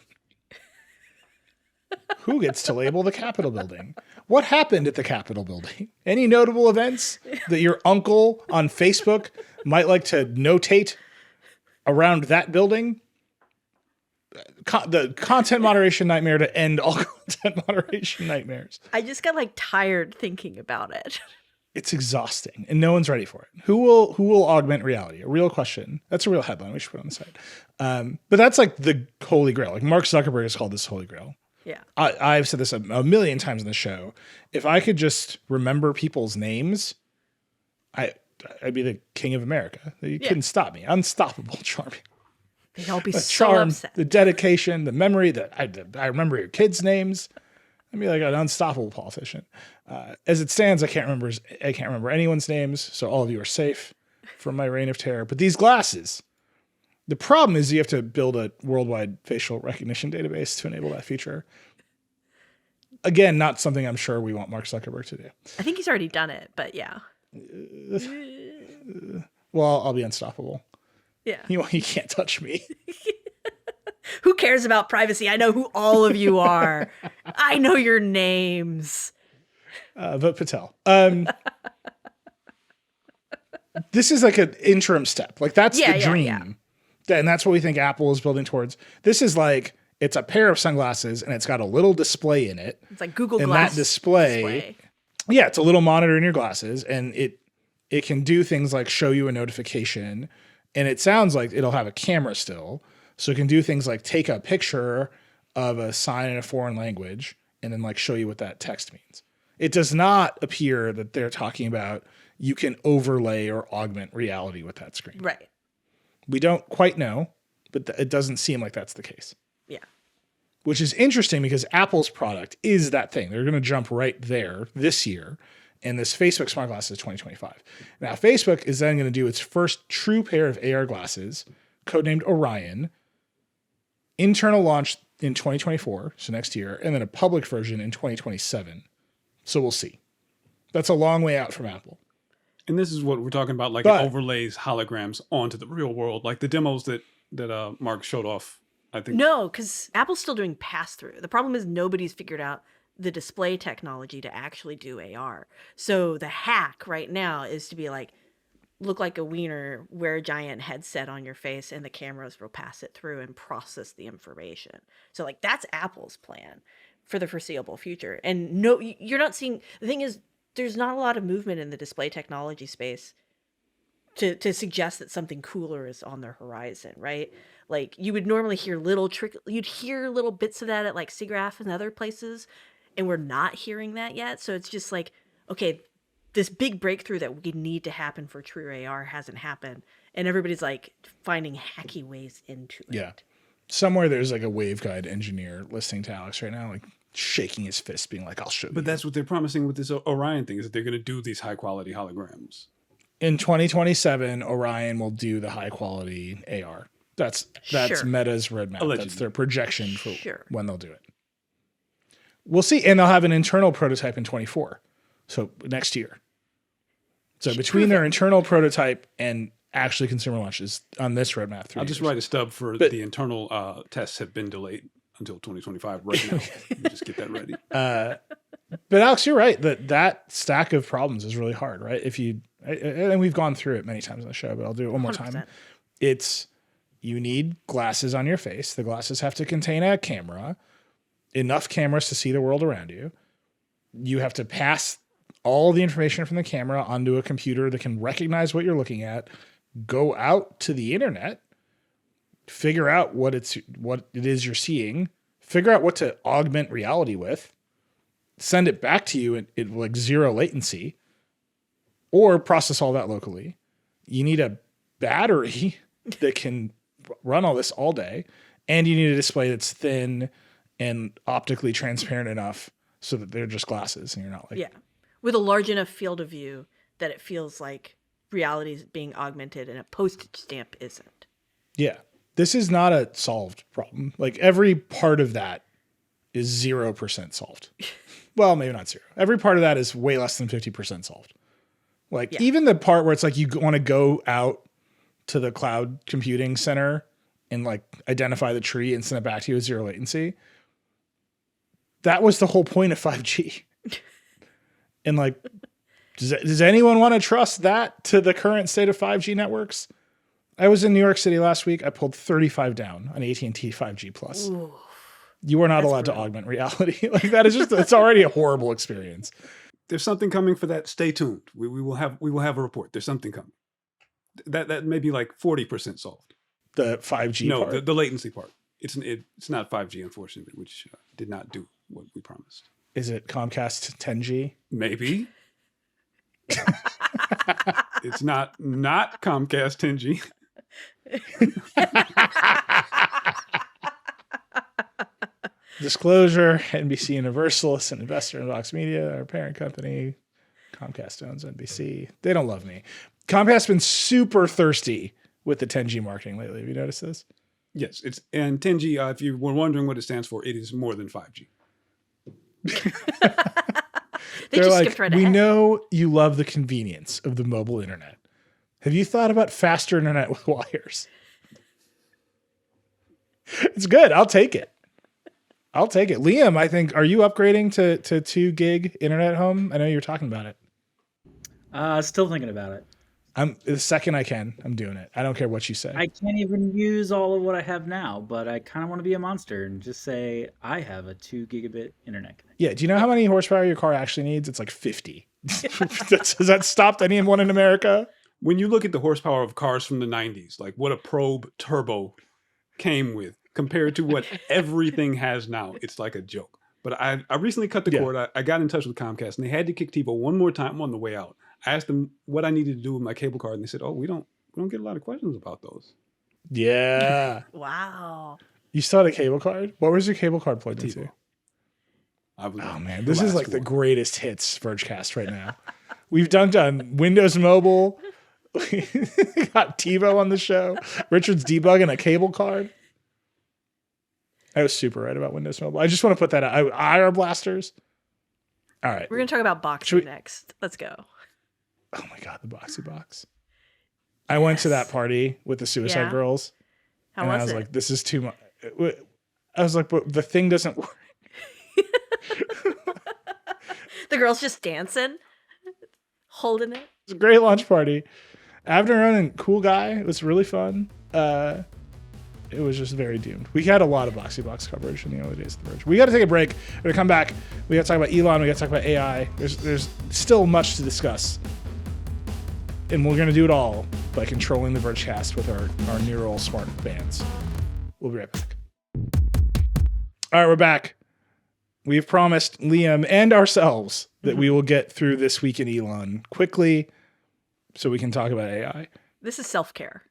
Who gets to label the Capitol building? What happened at the Capitol building? Any notable events that your uncle on Facebook might like to notate around that building? The content moderation nightmare to end all content moderation nightmares. I just got like tired thinking about it. It's exhausting and no one's ready for it. Who will augment reality? A real question. That's a real headline we should put on the site. But that's like the holy grail. Like Mark Zuckerberg has called this holy grail. Yeah. I've said this a million times in the show. If I could just remember people's names, I'd be the king of America. You couldn't stop me. Unstoppable, charming. They'd all be The so charm, upset. the dedication, the memory that I remember your kids' names. I'd be like an unstoppable politician. As it stands, I can't remember anyone's names, so all of you are safe from my reign of terror. But these glasses, the problem is you have to build a worldwide facial recognition database to enable that feature. Again, not something I'm sure we want Mark Zuckerberg to do. I think he's already done it, but yeah. Well, I'll be unstoppable. Yeah. You can't touch me. Who cares about privacy? I know who all of you are. I know your names. Vote Patel. This is like an interim step. Like that's the dream. Yeah. And that's what we think Apple is building towards. This is like, it's a pair of sunglasses and it's got a little display in it. It's like Google and Glass. And that display. Yeah, it's a little monitor in your glasses and it can do things like show you a notification. And it sounds like it'll have a camera still. So it can do things like take a picture of a sign in a foreign language and then like show you what that text means. It does not appear that they're talking about you can overlay or augment reality with that screen. Right. We don't quite know, but it doesn't seem like that's the case. Yeah. Which is interesting because Apple's product is that thing. They're going to jump right there this year. And this Facebook smart glasses 2025. Now, Facebook is then going to do its first true pair of AR glasses, codenamed Orion, internal launch in 2024, so next year, and then a public version in 2027. So we'll see. That's a long way out from Apple. And this is what we're talking about, like it overlays holograms onto the real world, like the demos that Mark showed off, I think. No, because Apple's still doing pass-through. The problem is nobody's figured out the display technology to actually do AR. So the hack right now is to be like, look like a wiener, wear a giant headset on your face, and the cameras will pass it through and process the information. So like that's Apple's plan for the foreseeable future. And no, you're not seeing, the thing is, there's not a lot of movement in the display technology space to suggest that something cooler is on the horizon, right? Like you would normally hear you'd hear little bits of that at like SIGGRAPH and other places, and we're not hearing that yet. So it's just like, okay, this big breakthrough that we need to happen for true AR hasn't happened. And everybody's like finding hacky ways into it. Yeah. Somewhere there's like a waveguide engineer listening to Alex right now, like shaking his fist, being like, I'll show you. But that's what they're promising with this Orion thing, is that they're going to do these high quality holograms. In 2027, Orion will do the high quality AR. That's Sure. Meta's roadmap. Allegedly. That's their projection for Sure. when they'll do it. We'll see. And they'll have an internal prototype in 24. So next year. So between their internal prototype and actually consumer launches on this roadmap, 3 I'll years. just write a stub for the internal tests have been delayed until 2025 right now. Just get that ready. But Alex, you're right. That stack of problems is really hard, right? And we've gone through it many times on the show, but I'll do it one more 100%. time. You need glasses on your face. The glasses have to contain a camera, enough cameras to see the world around you. You have to pass all the information from the camera onto a computer that can recognize what you're looking at, go out to the internet, figure out what it is you're seeing, figure out what to augment reality with, send it back to you in like zero latency, or process all that locally. You need a battery that can run all this all day, and you need a display that's thin and optically transparent enough so that they're just glasses and you're not like with a large enough field of view that it feels like reality is being augmented and a postage stamp isn't. Yeah. This is not a solved problem. Like every part of that is 0% solved. Well, maybe not zero. Every part of that is way less than 50% solved. Like even the part where it's like you want to go out to the cloud computing center and like identify the tree and send it back to you with zero latency. That was the whole point of 5G. And like, does anyone want to trust that to the current state of 5G networks? I was in New York City last week. I pulled 35 down on AT&T 5G Plus. Ooh, you are not allowed to augment reality. Like that is it's already a horrible experience. There's something coming for that. Stay tuned. We will have a report. There's something coming. That may be like 40% solved. The 5G part? No, the latency part. It's not 5G, unfortunately, which did not do what we promised. Is it Comcast 10G? Maybe. It's not Comcast 10G. Disclosure, NBC Universal is an investor in Vox Media, our parent company. Comcast owns NBC. They don't love me. Comcast's been super thirsty with the 10G marketing lately. Have you noticed this? Yes, and 10G, if you were wondering what it stands for, it is more than 5G. They're just like, skipped right we ahead. know you love the convenience of the mobile internet. Have you thought about faster internet with wires? It's good. I'll take it. Liam, I think, are you upgrading to 2 gig internet at home? I know you're talking about it. Still thinking about it. The second I can, I'm doing it. I don't care what you say. I can't even use all of what I have now, but I kind of want to be a monster and just say I have a 2 gigabit internet connection. Yeah. Do you know how many horsepower your car actually needs? It's like 50. Has that stopped anyone in America? When you look at the horsepower of cars from the 90s, like what a Probe turbo came with compared to what everything has now, it's like a joke. But I recently cut the cord. I got in touch with Comcast, and they had to kick TiVo one more time on the way out. I asked them what I needed to do with my cable card, and they said, "Oh, we don't get a lot of questions about those." Yeah. Wow. You still had a cable card? What was your cable card plugged into? Oh man, this is like the greatest hits Vergecast right now. We've done Windows Mobile. We got TiVo on the show. Richard's debugging a cable card. I was super right about Windows Mobile. I just want to put that out. IR blasters. All right. We're going to talk about boxing next. Let's go. Oh my God, the Boxy Box. I went to that party with the Suicide Girls. How was it? I was like, this is too much. I was like, but the thing doesn't work. The girls just dancing, holding it. It's a great launch party. Avner and cool guy. It was really fun. It was just very doomed. We had a lot of Boxy Box coverage in the early days of the Verge. We got to take a break. We're going to come back. We got to talk about Elon. We got to talk about AI. There's still much to discuss. And we're going to do it all by controlling the Vergecast with our neural smart bands. We'll be right back. All right, we're back. We've promised Liam and ourselves that we will get through this week in Elon quickly so we can talk about AI. This is self-care.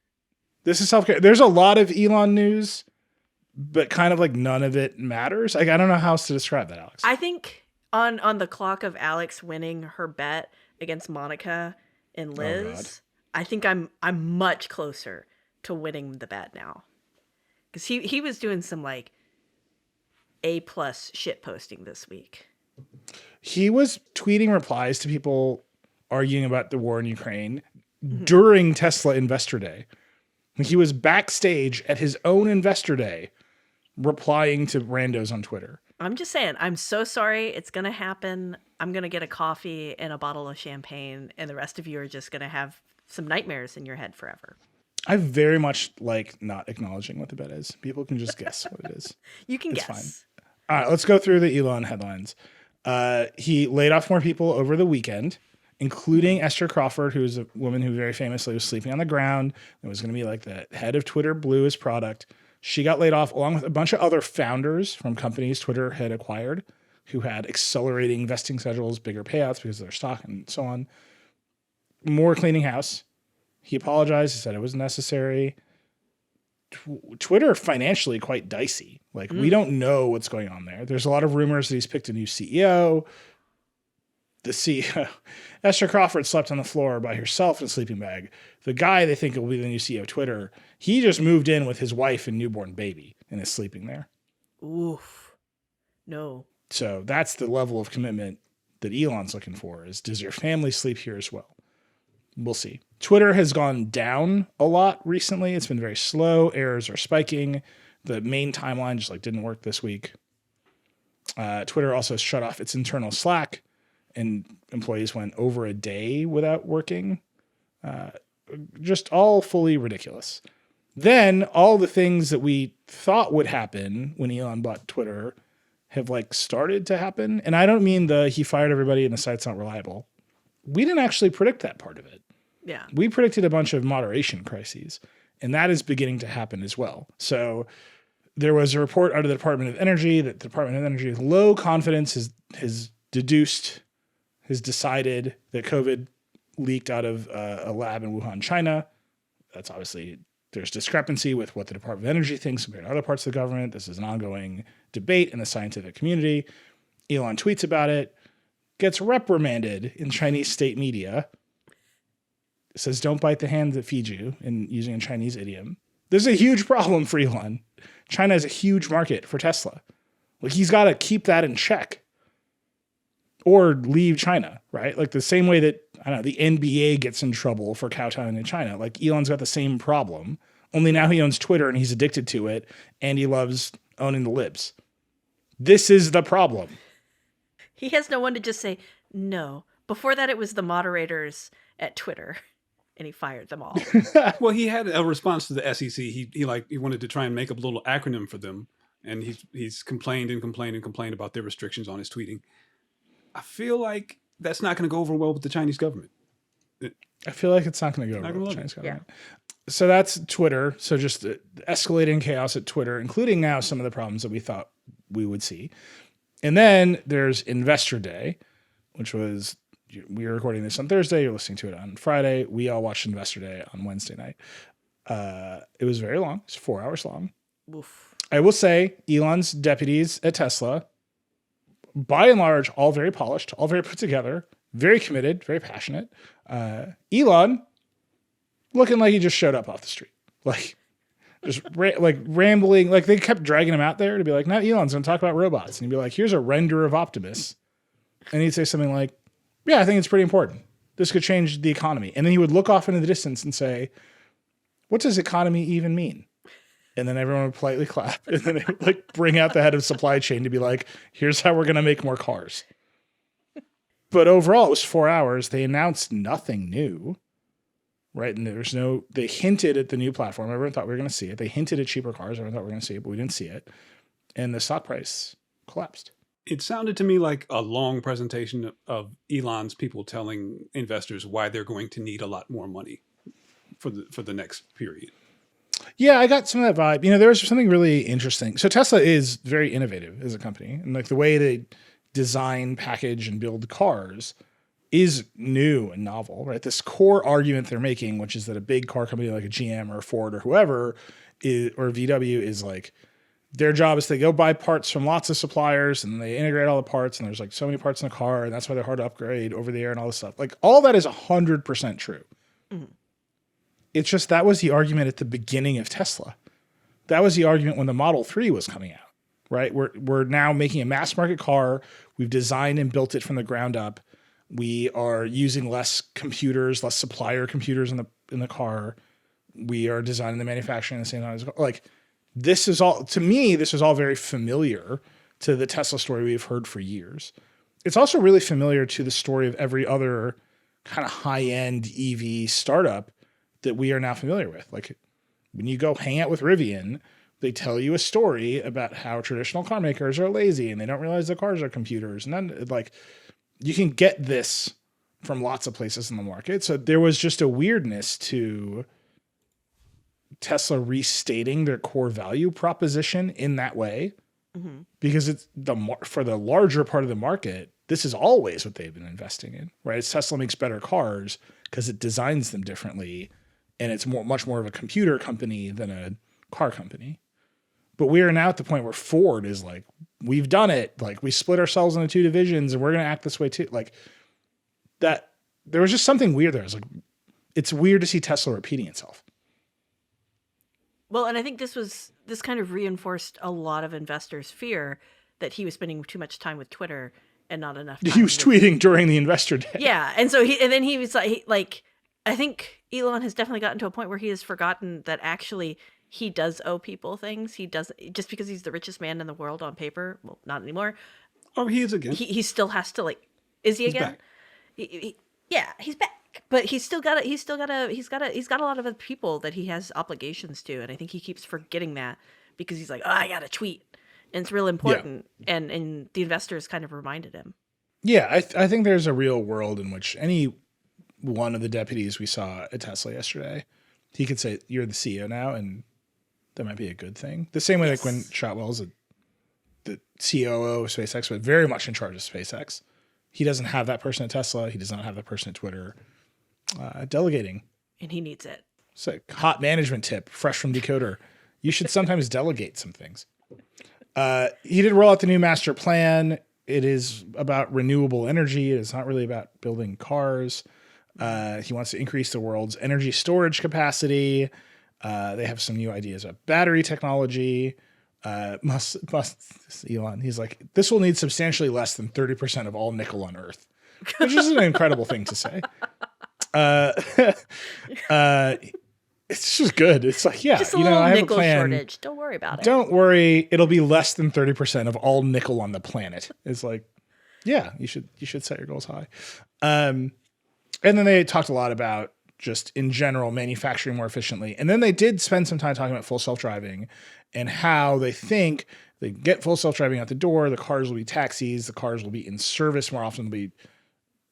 There's a lot of Elon news, but kind of like none of it matters. Like, I don't know how else to describe that, Alex. I think on the clock of Alex winning her bet against Monica and Liz, I think I'm much closer to winning the bet now. Because he was doing some like A+ shit posting this week. He was tweeting replies to people arguing about the war in Ukraine during Tesla Investor Day. He was backstage at his own Investor Day replying to randos on Twitter. I'm just saying, I'm so sorry. It's going to happen. I'm going to get a coffee and a bottle of champagne, and the rest of you are just going to have some nightmares in your head forever. I very much like not acknowledging what the bet is. People can just guess what it is. You can It's guess. Fine. All right, let's go through the Elon headlines. He laid off more people over the weekend, including Esther Crawford, who's a woman who very famously was sleeping on the ground. It was going to be like the head of Twitter blew his product. She got laid off along with a bunch of other founders from companies Twitter had acquired who had accelerating vesting schedules, bigger payouts because of their stock and so on. More cleaning house. He apologized. He said it was necessary. Twitter financially quite dicey. Like, we don't know what's going on there. There's a lot of rumors that he's picked a new CEO. The CEO, Esther Crawford, slept on the floor by herself in a sleeping bag. The guy they think will be the new CEO of Twitter, he just moved in with his wife and newborn baby and is sleeping there. Oof. No. So that's the level of commitment that Elon's looking for, is does your family sleep here as well? We'll see. Twitter has gone down a lot recently. It's been very slow. Errors are spiking. The main timeline just didn't work this week. Twitter also shut off its internal Slack, and employees went over a day without working. Just all fully ridiculous. Then all the things that we thought would happen when Elon bought Twitter have started to happen. And I don't mean he fired everybody and the site's not reliable. We didn't actually predict that part of it. Yeah. We predicted a bunch of moderation crises, and that is beginning to happen as well. So there was a report out of the Department of Energy that the Department of Energy with low confidence has decided that COVID leaked out of a lab in Wuhan, China. That's obviously, there's discrepancy with what the Department of Energy thinks compared to other parts of the government. This is an ongoing debate in the scientific community. Elon tweets about it, gets reprimanded in Chinese state media. It says, don't bite the hand that feeds you, in using a Chinese idiom. There's a huge problem for Elon. China is a huge market for Tesla. Like, he's got to keep that in check or leave China, right? Like the same way that, I don't know, the NBA gets in trouble for kowtowing in China. Like, Elon's got the same problem, only now he owns Twitter and he's addicted to it and he loves owning the libs. This is the problem. He has no one to just say no. Before that, it was the moderators at Twitter, and he fired them all. Well, he had a response to the SEC. He wanted to try and make up a little acronym for them, and he's complained about their restrictions on his tweeting. I feel like that's not going to go over well with the Chinese government. I feel like it's not going to go over with the Chinese government. Yeah. So that's Twitter. So just escalating chaos at Twitter, including now some of the problems that we thought we would see. And then there's Investor Day, which was, we are recording this on Thursday. You're listening to it on Friday. We all watched Investor Day on Wednesday night. It was very long. It's 4 hours long. Oof. I will say Elon's deputies at Tesla, by and large, all very polished, all very put together, very committed, very passionate. Elon looking like he just showed up off the street. Like, just rambling. Like, they kept dragging him out there to be like, now Elon's going to talk about robots. And he'd be like, here's a render of Optimus. And he'd say something like, yeah, I think it's pretty important. This could change the economy. And then he would look off into the distance and say, what does economy even mean? And then everyone would politely clap. And then they would like bring out the head of supply chain to be like, here's how we're going to make more cars. But overall, it was 4 hours. They announced nothing new, right? And they hinted at the new platform. Everyone thought we were going to see it. They hinted at cheaper cars. Everyone thought we were going to see it, but we didn't see it. And the stock price collapsed. It sounded to me like a long presentation of Elon's people telling investors why they're going to need a lot more money for the next period. Yeah, I got some of that vibe. You know, there was something really interesting. So Tesla is very innovative as a company, and like the way they design, package, and build cars is new and novel, right? This core argument they're making, which is that a big car company like a GM or a Ford or whoever or VW is like, their job is to go buy parts from lots of suppliers and they integrate all the parts, and there's like so many parts in the car, and that's why they're hard to upgrade over the air and all this stuff. Like, all that is 100% true. Mm-hmm. It's just that was the argument at the beginning of Tesla. That was the argument when the Model 3 was coming out, right? We're now making a mass market car. We've designed and built it from the ground up. We are using less computers, less supplier computers in the car. We are designing the manufacturing at the same time as like, this is all, to me, this is all very familiar to the Tesla story we've heard for years. It's also really familiar to the story of every other kind of high-end EV startup that we are now familiar with. Like, when you go hang out with Rivian, they tell you a story about how traditional car makers are lazy and they don't realize the cars are computers. And then, like, you can get this from lots of places in the market. So there was just a weirdness to Tesla restating their core value proposition in that way, because it's for the larger part of the market, this is always what they've been investing in, right? It's Tesla makes better cars because it designs them differently, and it's much more of a computer company than a car company. But we are now at the point where Ford is like, we've done it. Like, we split ourselves into two divisions and we're going to act this way too. Like, that, there was just something weird there. It's like, it's weird to see Tesla repeating itself. Well, and I think this kind of reinforced a lot of investors' fear that he was spending too much time with Twitter and not enough time. He was tweeting during the investor day. Yeah, and so then he was like, I think Elon has definitely gotten to a point where he has forgotten that actually he does owe people things. He does, just because he's the richest man in the world on paper. Well, not anymore. Oh, he is again. He still has to, like, is he again? Yeah, he's back. But he's got a lot of other people that he has obligations to, and I think he keeps forgetting that because he's like, oh, I got to tweet, and it's real important, and the investors kind of reminded him. Yeah, I think there's a real world in which any one of the deputies we saw at Tesla yesterday, he could say, "You're the CEO now," and that might be a good thing. The same way, like when Shotwell's the COO of SpaceX, but very much in charge of SpaceX. He doesn't have that person at Tesla. He does not have that person at Twitter. Delegating. And he needs it. It's a hot management tip, fresh from Decoder. You should sometimes delegate some things. He did roll out the new master plan. It is about renewable energy. It's not really about building cars. He wants to increase the world's energy storage capacity. They have some new ideas about battery technology. Musk, Elon, he's like, this will need substantially less than 30% of all nickel on Earth, which is an incredible thing to say. It's just good. It's like, yeah, just a little I have a nickel plan. shortage. Don't worry about it. Don't worry. It'll be less than 30% of all nickel on the planet. It's like, yeah, you should set your goals high. And then they talked a lot about just in general manufacturing more efficiently. And then they did spend some time talking about full self-driving and how they think they get full self-driving out the door. The cars will be taxis. The cars will be in service more often. They'll be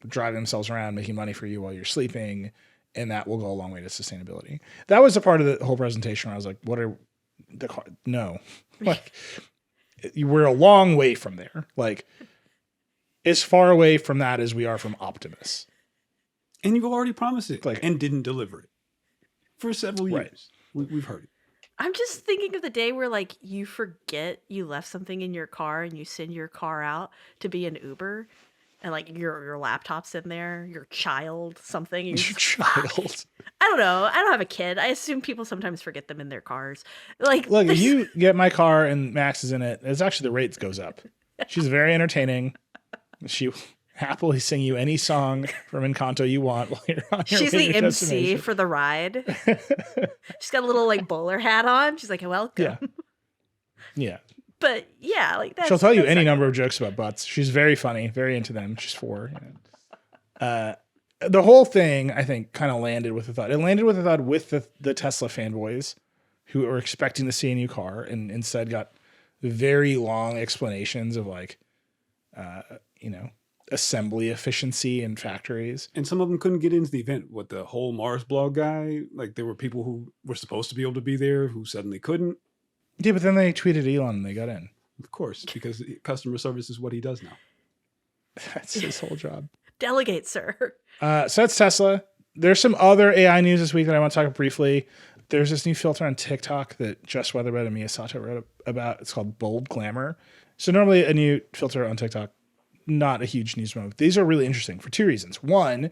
driving themselves around, making money for you while you're sleeping. And that will go a long way to sustainability. That was a part of the whole presentation where I was like, what are the car? No, like we're a long way from there. Like as far away from that as we are from Optimus. And you've already promised it, Like- and didn't deliver it for several years. Right. We've heard it. I'm just thinking of the day where like you forget you left something in your car and you send your car out to be an Uber. And like your laptop's in there, your child, something. Your child. I don't know. I don't have a kid. I assume people sometimes forget them in their cars. Like, Look, if you get my car and Max is in it, it's actually the rates goes up. She's very entertaining. She will happily sing you any song from Encanto you want while you're on your she's way the to your MC destination. for the ride. She's got a little like bowler hat on. She's like, welcome. Yeah. Yeah. But yeah, like that's, She'll tell you that's any not- number of jokes about butts. She's very funny, very into them. She's 4. The whole thing, I think, kind of landed with a thought. It landed with a thought with the Tesla fanboys who were expecting to see a new car and instead got very long explanations of like, assembly efficiency in factories. And some of them couldn't get into the event. What, the whole Mars blog guy? Like, there were people who were supposed to be able to be there who suddenly couldn't. Yeah, but then they tweeted Elon and they got in. Of course, because customer service is what he does now. That's his whole job. Delegate, sir. So that's Tesla. There's some other AI news this week that I want to talk about briefly. There's this new filter on TikTok that Jess Weatherbed and Miyasato wrote about. It's called Bold Glamour. So normally a new filter on TikTok, not a huge news moment. These are really interesting for 2 reasons. One,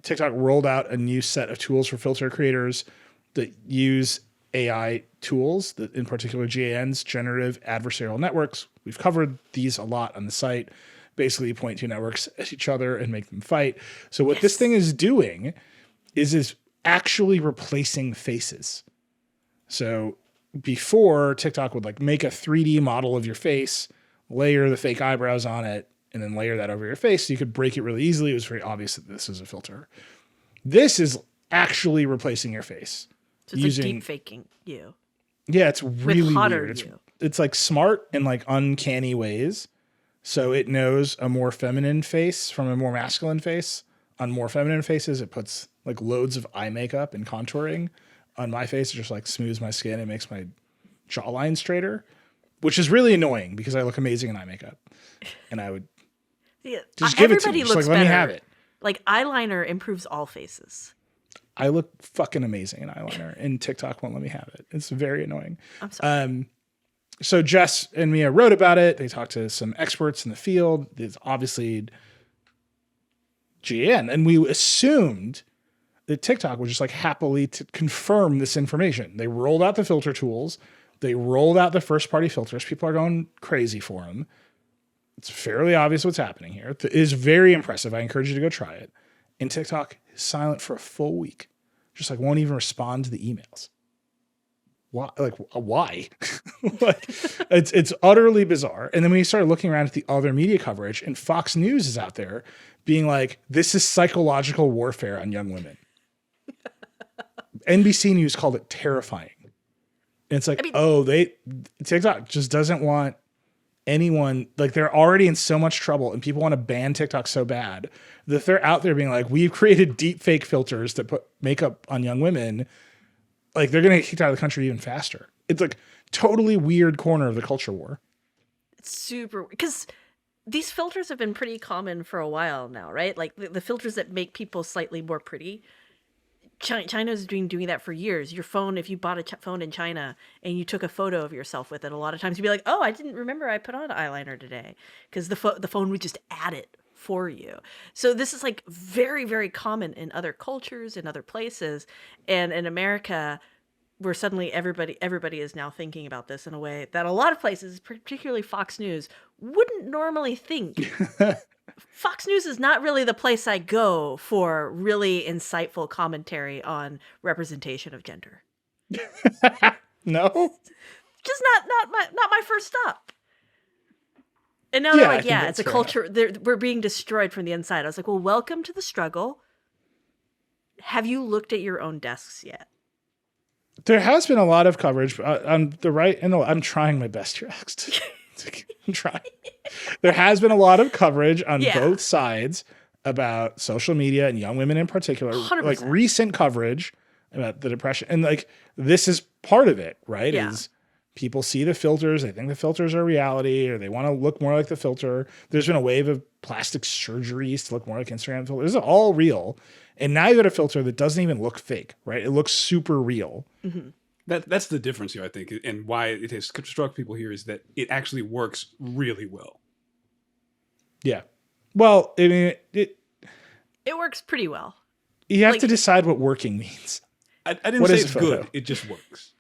TikTok rolled out a new set of tools for filter creators that use AI tools, that in particular GANs, generative adversarial networks. We've covered these a lot on the site. Basically, you point two networks at each other and make them fight. So what this thing is doing is actually replacing faces. So before, TikTok would like make a 3D model of your face, layer the fake eyebrows on it, and then layer that over your face so you could break it really easily. It was very obvious that this is a filter. This is actually replacing your face. So it's like deep faking you. Yeah, it's really hotter weird. you. It's like smart in like uncanny ways. So it knows a more feminine face from a more masculine face. On more feminine faces, it puts like loads of eye makeup and contouring. On my face, it just like smooths my skin and makes my jawline straighter, which is really annoying because I look amazing in eye makeup. And I would Yeah, just give it to everybody me. Just looks like, let me better. have it. Like eyeliner improves all faces. I look fucking amazing in eyeliner, and TikTok won't let me have it. It's very annoying. I'm sorry. So Jess and Mia wrote about it. They talked to some experts in the field. It's obviously GN. And we assumed that TikTok was just like happily to confirm this information. They rolled out the filter tools. They rolled out the first party filters. People are going crazy for them. It's fairly obvious what's happening here. It is very impressive. I encourage you to go try it. And TikTok is silent for a full week. Just like won't even respond to the emails. Why? Like, why? Like, it's utterly bizarre. And then when you start looking around at the other media coverage, and Fox News is out there being like, this is psychological warfare on young women. NBC News called it terrifying. And it's like, TikTok just doesn't want anyone, like they're already in so much trouble and people want to ban TikTok so bad that they're out there being like, we've created deep fake filters that put makeup on young women. Like they're going to get kicked out of the country even faster. It's like totally weird corner of the culture war. It's super, because these filters have been pretty common for a while now, right? Like the filters that make people slightly more pretty. China's been doing that for years. Your phone, if you bought a phone in China and you took a photo of yourself with it, a lot of times you'd be like, "Oh, I didn't remember I put on eyeliner today," because the phone would just add it for you. So this is like very, very common in other cultures, in other places, and in America, where suddenly everybody is now thinking about this in a way that a lot of places, particularly Fox News, wouldn't normally think. Fox News is not really the place I go for really insightful commentary on representation of gender. No? Just not my first stop. And now they're like, yeah, it's a culture. We're being destroyed from the inside. I was like, well, welcome to the struggle. Have you looked at your own desks yet? There has been a lot of coverage on the right, and I'm trying my best here, Alex. I'm trying. There has been a lot of coverage on both sides about social media and young women in particular, 100%. like recent coverage about the depression. And like, this is part of it, right? Yeah. Is people see the filters, they think the filters are reality, or they want to look more like the filter. There's been a wave of plastic surgeries to look more like Instagram filters. This is all real. And now you got a filter that doesn't even look fake, right? It looks super real. Mm-hmm. That's the difference here, I think, and why it has struck people here is that it actually works really well. Yeah. Well, I mean, it works pretty well. You have to decide what working means. I didn't say it's good. It just works.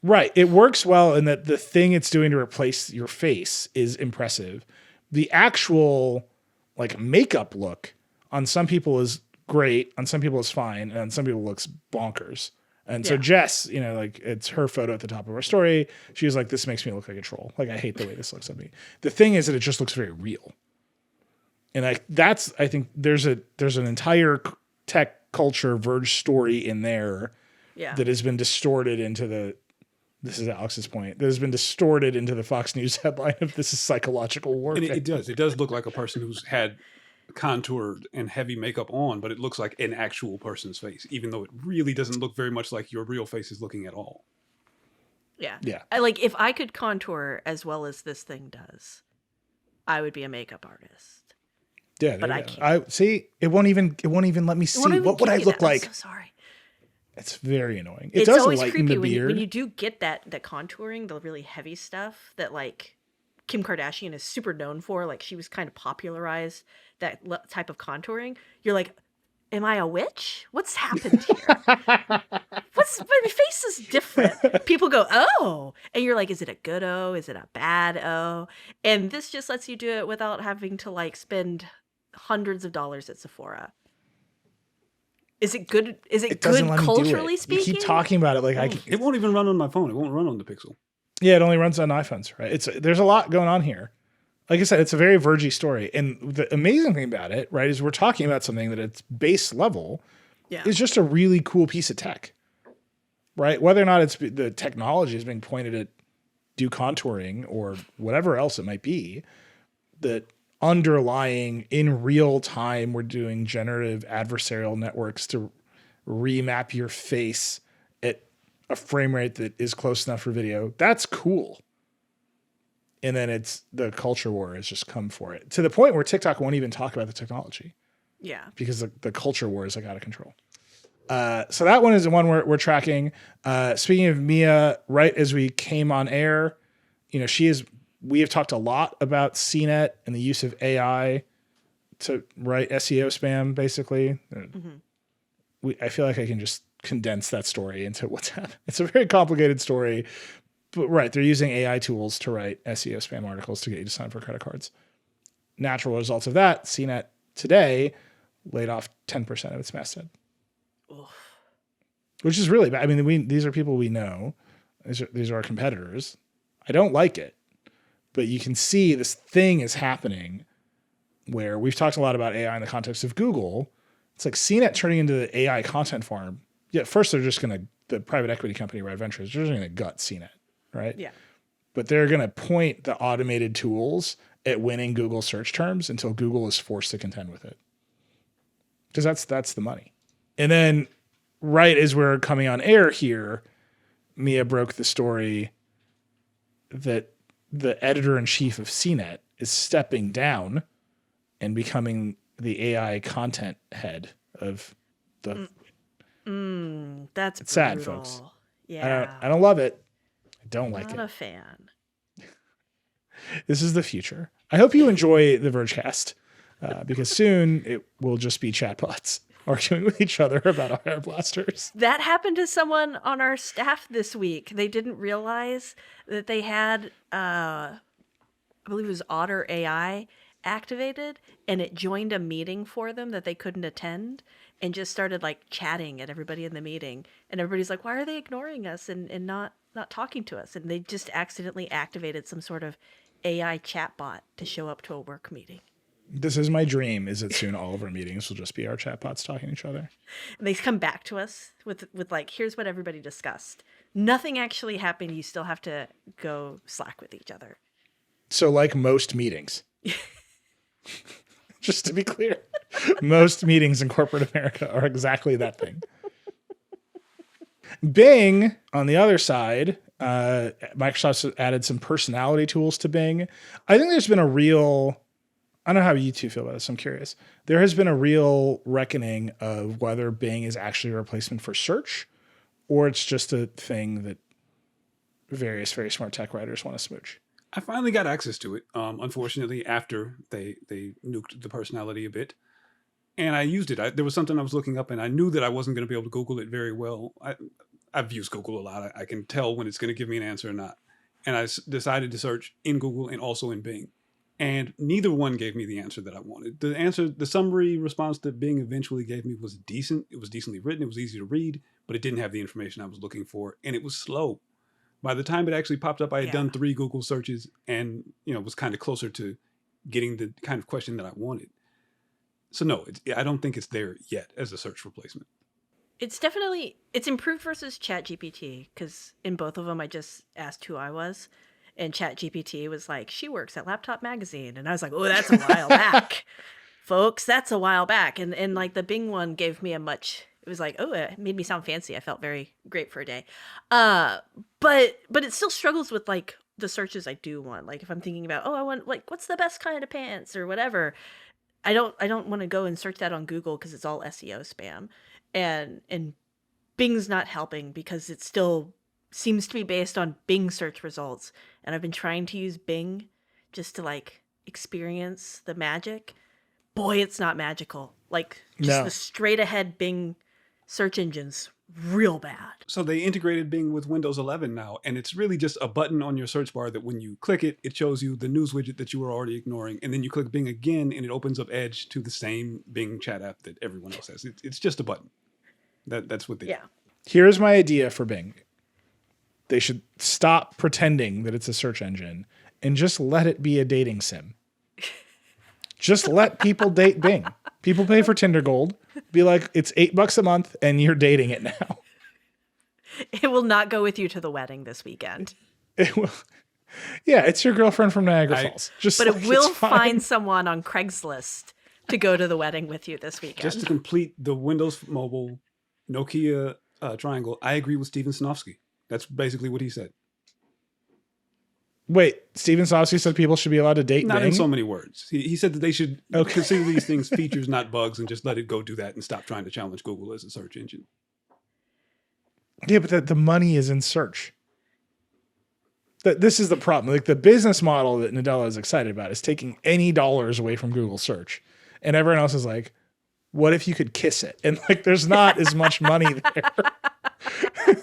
Right. It works well in that the thing it's doing to replace your face is impressive. The actual like makeup look on some people is great, on some people is fine, and on some people looks bonkers. And so Jess, like it's her photo at the top of her story. She was like, this makes me look like a troll. Like, I hate the way this looks at me. The thing is that it just looks very real. And I think there's an entire tech culture Verge story in there that has been distorted into this is Alex's point, that has been distorted into the Fox News headline of this is psychological warfare. And it does look like a person who's had contoured and heavy makeup on, but it looks like an actual person's face, even though it really doesn't look very much like your real face is looking at all. Yeah. Yeah. If I could contour as well as this thing does, I would be a makeup artist. Yeah, but I can't. I see. It won't even let me see. What would I look like? I'm so sorry. It's very annoying. It's does always lighten creepy the beard. when you do get that contouring, the really heavy stuff that like Kim Kardashian is super known for. Like she was kind of popularized that type of contouring. You're like, am I a witch? What's happened here? My face is different. People go, oh, and you're like, is it a good O? Is it a bad O? And this just lets you do it without having to like spend hundreds of dollars at Sephora. Is it good? Is it good culturally speaking? You keep talking about it like it won't even run on my phone. It won't run on the Pixel. Yeah, it only runs on iPhones, right? There's a lot going on here. Like I said, it's a very Verge story. And the amazing thing about it, right, is we're talking about something that its base level is just a really cool piece of tech, right? Whether or not it's the technology is being pointed at do contouring or whatever else it might be, that underlying in real time, we're doing generative adversarial networks to remap your face at a frame rate that is close enough for video. That's cool. And then it's the culture war has just come for it to the point where TikTok won't even talk about the technology. Yeah. Because the culture war is like out of control. So that one is the one we're tracking. Speaking of Mia, right as we came on air, we have talked a lot about CNET and the use of AI to write SEO spam, basically. Mm-hmm. I feel like I can just condense that story into what's happening. It's a very complicated story. But right, they're using AI tools to write SEO spam articles to get you to sign for credit cards. Natural results of that, CNET today laid off 10% of its masthead. Which is really bad. I mean, these are people we know. These are our competitors. I don't like it. But you can see this thing is happening where we've talked a lot about AI in the context of Google. It's like CNET turning into the AI content farm. Yeah, first they're just going to, the private equity company, Red Ventures, they're just going to gut CNET. Right? Yeah. But they're going to point the automated tools at winning Google search terms until Google is forced to contend with it. Because that's the money. And then right as we're coming on air here, Mia broke the story that the editor-in-chief of CNET is stepping down and becoming the AI content head of the. That's It's sad, brutal. folks. Yeah. I don't love it. I don't like Not it. a fan. This is the future. I hope you enjoy the Vergecast because soon it will just be chatbots arguing with each other about our blasters. That happened to someone on our staff this week. They didn't realize that they had, I believe it was Otter AI activated, and it joined a meeting for them that they couldn't attend and just started like chatting at everybody in the meeting. And everybody's like, why are they ignoring us and not talking to us? And they just accidentally activated some sort of AI chatbot to show up to a work meeting. This is my dream, is that soon all of our meetings will just be our chatbots talking to each other. And they come back to us with like, here's what everybody discussed. Nothing actually happened. You still have to go Slack with each other. So like most meetings. Just to be clear, most meetings in corporate America are exactly that thing. Bing, on the other side, Microsoft's added some personality tools to Bing. I think there's been a real, I don't know how you two feel about this, I'm curious. There has been a real reckoning of whether Bing is actually a replacement for search or it's just a thing that various very smart tech writers want to smooch. I finally got access to it, unfortunately, after they nuked the personality a bit. And I used it. There was something I was looking up, and I knew that I wasn't going to be able to Google it very well. I've used Google a lot. I can tell when it's going to give me an answer or not. And I decided to search in Google and also in Bing. And neither one gave me the answer that I wanted. The summary response that Bing eventually gave me was decent. It was decently written. It was easy to read, but it didn't have the information I was looking for. And it was slow. By the time it actually popped up, I had done 3 Google searches and, was kind of closer to getting the kind of question that I wanted. So no, I don't think it's there yet as a search replacement. It's improved versus ChatGPT, because in both of them I just asked who I was, and ChatGPT was like, she works at Laptop Magazine, and I was like, oh, that's a while back, folks, that's a while back, and like the Bing one gave me it was like, oh, it made me sound fancy. I felt very great for a day, but it still struggles with like the searches I do want. Like if I'm thinking about, oh, I want like what's the best kind of pants or whatever, I don't want to go and search that on Google because it's all SEO spam. And Bing's not helping because it still seems to be based on Bing search results. And I've been trying to use Bing just to like experience the magic. Boy, it's not magical. Like just the straight ahead Bing search engine's real bad. So they integrated Bing with Windows 11 now, and it's really just a button on your search bar that when you click it, it shows you the news widget that you were already ignoring, and then you click Bing again, and it opens up Edge to the same Bing chat app that everyone else has. It's just a button. That's what they do. Here's my idea for Bing. They should stop pretending that it's a search engine and just let it be a dating sim. Just let people date Bing. People pay for Tinder Gold. Be like, it's $8 a month and you're dating it now. It will not go with you to the wedding this weekend. It will. Yeah, it's your girlfriend from Niagara Falls. But it will find someone on Craigslist to go to the wedding with you this weekend. Just to complete the Windows Mobile Nokia triangle, I agree with Steven Sinofsky. That's basically what he said. Wait, Steven Sinofsky said people should be allowed to date Not Bing? in so many words. He said that they should consider these things features, not bugs, and just let it go do that and stop trying to challenge Google as a search engine. Yeah, but the money is in search. This is the problem. Like the business model that Nadella is excited about is taking any dollars away from Google search. And everyone else is like, what if you could kiss it? And like, there's not as much money there.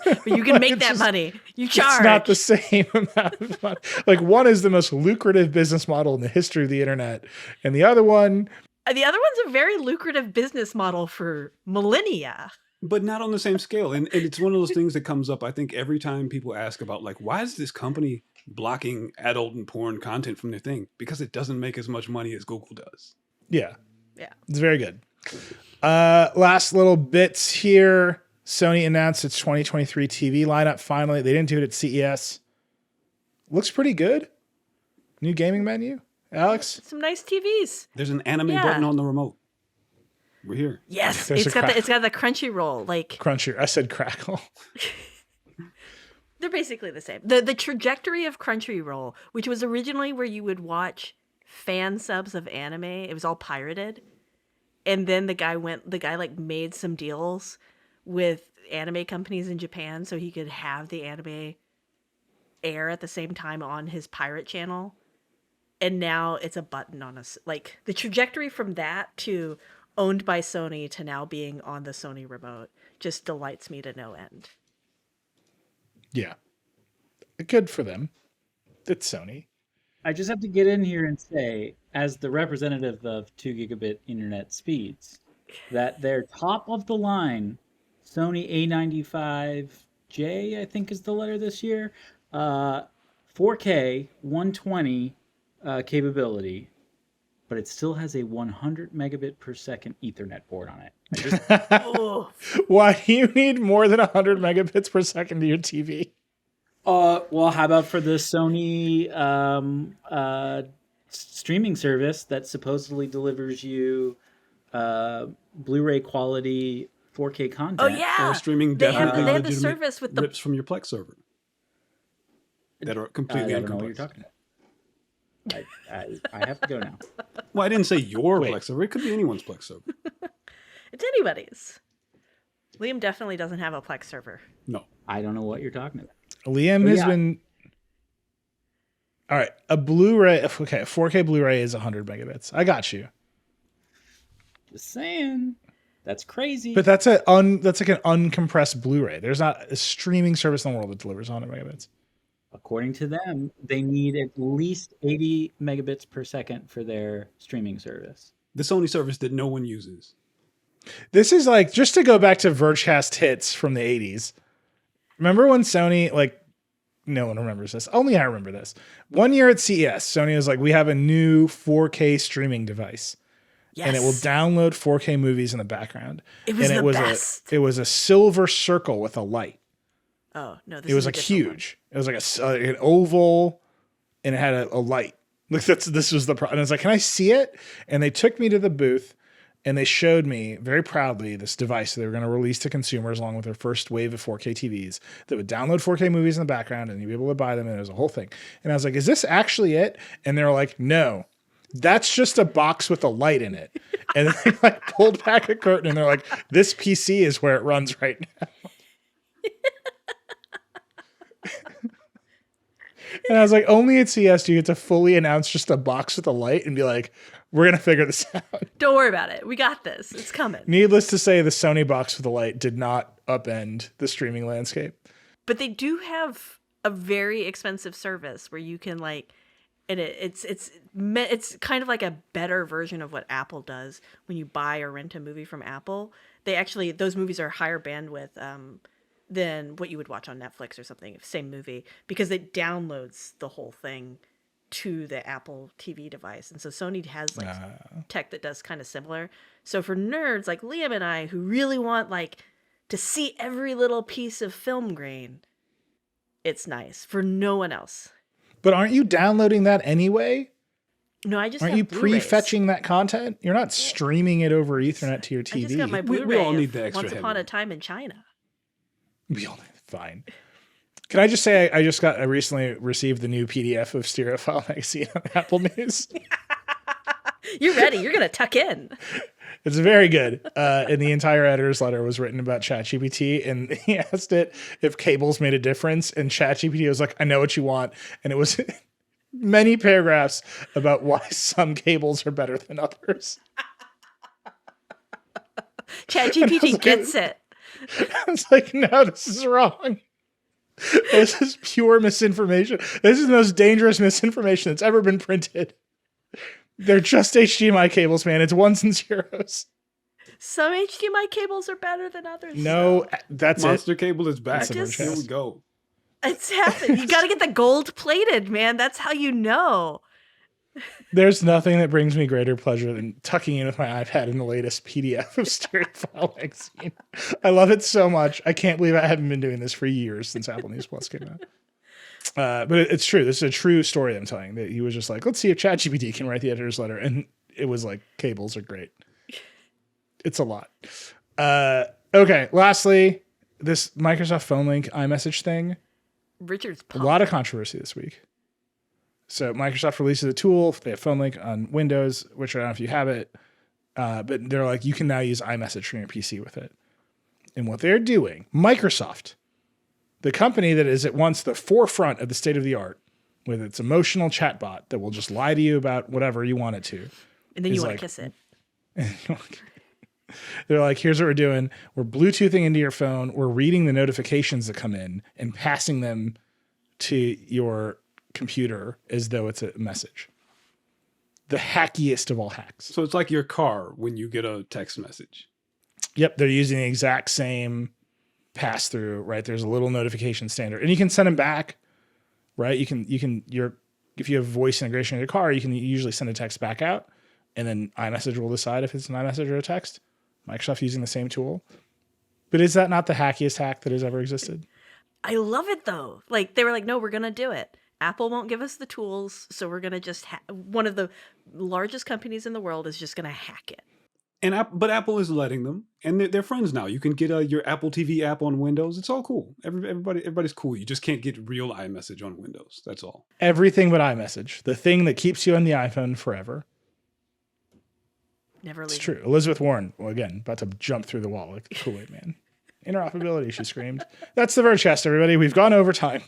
But you can make that money. You charge. It's not the same amount of money. Like one is the most lucrative business model in the history of the internet. And the other one's a very lucrative business model for millennia. But not on the same scale. And it's one of those things that comes up, I think, every time people ask about, like, why is this company blocking adult and porn content from their thing? Because it doesn't make as much money as Google does. Yeah. Yeah. It's very good. Last little bits here. Sony announced its 2023 TV lineup finally. They didn't do it at CES. Looks pretty good. New gaming menu. Alex? Some nice TVs. There's an anime button on the remote. We're here. Yes, it's got the crunchy roll. Like Crunchy. I said crackle. They're basically the same. The trajectory of Crunchyroll, which was originally where you would watch fan subs of anime. It was all pirated. And then the guy like made some deals with anime companies in Japan so he could have the anime air at the same time on his pirate channel. And now it's a button on us. Like the trajectory from that to owned by Sony to now being on the Sony remote just delights me to no end. Yeah. Good for them. It's Sony. I just have to get in here and say, as the representative of 2 gigabit internet speeds, that their top of the line Sony A95J, I think is the letter this year, 4K 120 capability, but it still has a 100 megabit per second Ethernet port on it. Why do you need more than 100 megabits per second to your TV? Well, how about for the Sony streaming service that supposedly delivers you Blu-ray quality 4K content? Oh yeah, Or streaming they have definitely the service with the rips from your Plex server that are completely I don't know what you're uncomplex. talking about. I have to go now. Well, I didn't say your Wait. Plex server. It could be anyone's Plex server. It's anybody's. Liam definitely doesn't have a Plex server. No. I don't know what you're talking about. Liam But has yeah. been. All right, a Blu-ray. Okay, 4K Blu-ray is 100 megabits. I got you. Just saying. That's crazy. But that's like an uncompressed Blu-ray. There's not a streaming service in the world that delivers 100 megabits. According to them, they need at least 80 megabits per second for their streaming service. The Sony service that no one uses. This is like, just to go back to Vergecast hits from the 80s. Remember when Sony, like, no one remembers this. Only I remember this. One year at CES, Sony was like, we have a new 4K streaming device. Yes. And it will download 4K movies in the background. It was and the best. It was a silver circle with a light. Oh no, this It was is a like different one. huge. It was like an oval, and it had a light. Like this was the problem. And I was like, "Can I see it?" And they took me to the booth, and they showed me very proudly this device that they were going to release to consumers along with their first wave of 4K TVs that would download 4K movies in the background, and you'd be able to buy them. And it was a whole thing. And I was like, "Is this actually it?" And they were like, "No, that's just a box with a light in it." And then they like pulled back a curtain, and they're like, "This PC is where it runs right now." And I was like, only at CS do you get to fully announce just a box with a light and be like, we're going to figure this out. Don't worry about it. We got this. It's coming. Needless to say, the Sony box with a light did not upend the streaming landscape. But they do have a very expensive service where you can like, and it's kind of like a better version of what Apple does when you buy or rent a movie from Apple. They actually, those movies are higher bandwidth than what you would watch on Netflix or something, same movie, because it downloads the whole thing to the Apple TV device. And so Sony has like tech that does kind of similar. So for nerds like Liam and I who really want like to see every little piece of film grain, it's nice. For no one else. But aren't you downloading that anyway? No, I just Aren't have you Blu-rays. prefetching that content? You're not streaming it over Ethernet to your TV. I just got my We Blu-ray all need of the extra Once Upon a headroom. Time in China. Fine. Can I just say I recently received the new PDF of Stereophile magazine on Apple News. You're ready. You're going to tuck in. It's very good. And the entire editor's letter was written about ChatGPT, and he asked it if cables made a difference, and ChatGPT was like, I know what you want. And it was many paragraphs about why some cables are better than others. ChatGPT gets it. I was like, no, this is wrong. This is pure misinformation. This is the most dangerous misinformation that's ever been printed. They're just HDMI cables, man. It's ones and zeros. Some HDMI cables are better than others. No, that's Monster cable is back. I just- Here we go. It's happened. You got to get the gold plated, man. That's how you know. There's nothing that brings me greater pleasure than tucking in with my iPad in the latest PDF of Stereophile magazine. I love it so much. I can't believe I haven't been doing this for years since Apple News Plus came out. But it's true. This is a true story I'm telling. That he was just like, let's see if ChatGPT can write the editor's letter. And it was like, cables are great. It's a lot. Okay. Lastly, this Microsoft Phone Link iMessage thing. Richard's A pumped. lot of controversy this week. So Microsoft releases a tool. They have Phone Link on Windows, which I don't know if you have it. But they're like, you can now use iMessage from your PC with it. And what they're doing, Microsoft, the company that is at once the forefront of the state of the art with its emotional chatbot that will just lie to you about whatever you want it to. And then you want to kiss it. They're like, here's what we're doing. We're Bluetoothing into your phone. We're reading the notifications that come in and passing them to your computer as though it's a message. The hackiest of all hacks. So it's like your car when you get a text message. Yep, they're using the exact same pass through, right? There's a little notification standard, and you can send them back, right? If you have voice integration in your car, you can usually send a text back out, and then iMessage will decide if it's an iMessage or a text. Microsoft using the same tool. But is that not the hackiest hack that has ever existed? I love it though. Like they were like, no, we're going to do it. Apple won't give us the tools. So we're going to just, one of the largest companies in the world is just going to hack it. But Apple is letting them, and they're friends now. You can get your Apple TV app on Windows. It's all cool. Everybody's cool. You just can't get real iMessage on Windows. That's all. Everything but iMessage. The thing that keeps you on the iPhone forever. Never leave. It's true. Elizabeth Warren, well, again, about to jump through the wall like the Kool-Aid man. Interoperability, she screamed. That's the Vergecast, everybody. We've gone over time.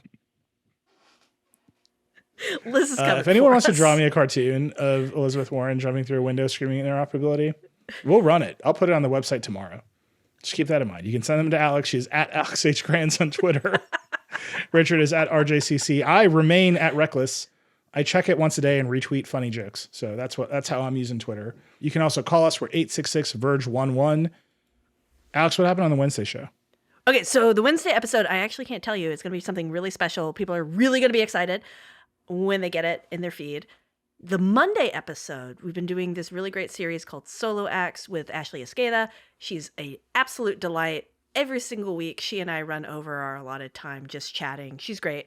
Liz is coming if anyone for wants us. to draw me a cartoon of Elizabeth Warren jumping through a window screaming interoperability, we'll run it. I'll put it on the website tomorrow. Just keep that in mind. You can send them to Alex. She's at Alex H. Cranz on Twitter. Richard is at RJCC. I remain at Reckless. I check it once a day and retweet funny jokes. So that's how I'm using Twitter. You can also call us. We're 866-VERGE11. Alex, what happened on the Wednesday show? Okay, so the Wednesday episode, I actually can't tell you. It's going to be something really special. People are really going to be excited when they get it in their feed. The Monday episode, we've been doing this really great series called Solo Acts with Ashley Esqueda. She's an absolute delight. Every single week, she and I run over our allotted time just chatting. She's great.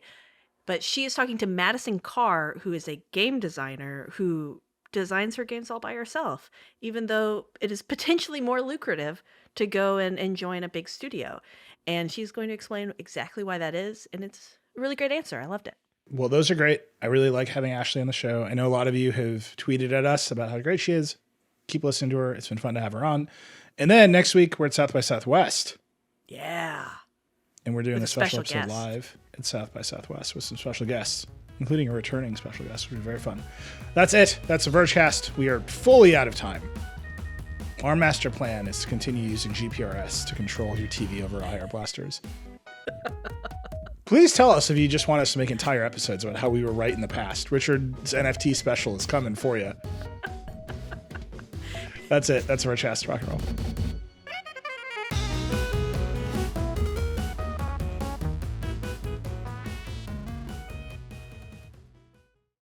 But she is talking to Madison Carr, who is a game designer who designs her games all by herself, even though it is potentially more lucrative to go and join a big studio. And she's going to explain exactly why that is. And it's a really great answer. I loved it. Well, those are great. I really like having Ashley on the show. I know a lot of you have tweeted at us about how great she is. Keep listening to her. It's been fun to have her on. And then next week, we're at South by Southwest. Yeah. And we're doing With a special special episode guest. live at South by Southwest with some special guests, including a returning special guest, which will be very fun. That's it. That's the Vergecast. We are fully out of time. Our master plan is to continue using GPRS to control your TV over IR blasters. Please tell us if you just want us to make entire episodes about how we were right in the past. Richard's NFT special is coming for you. That's it. That's Vergecast. Rock and roll.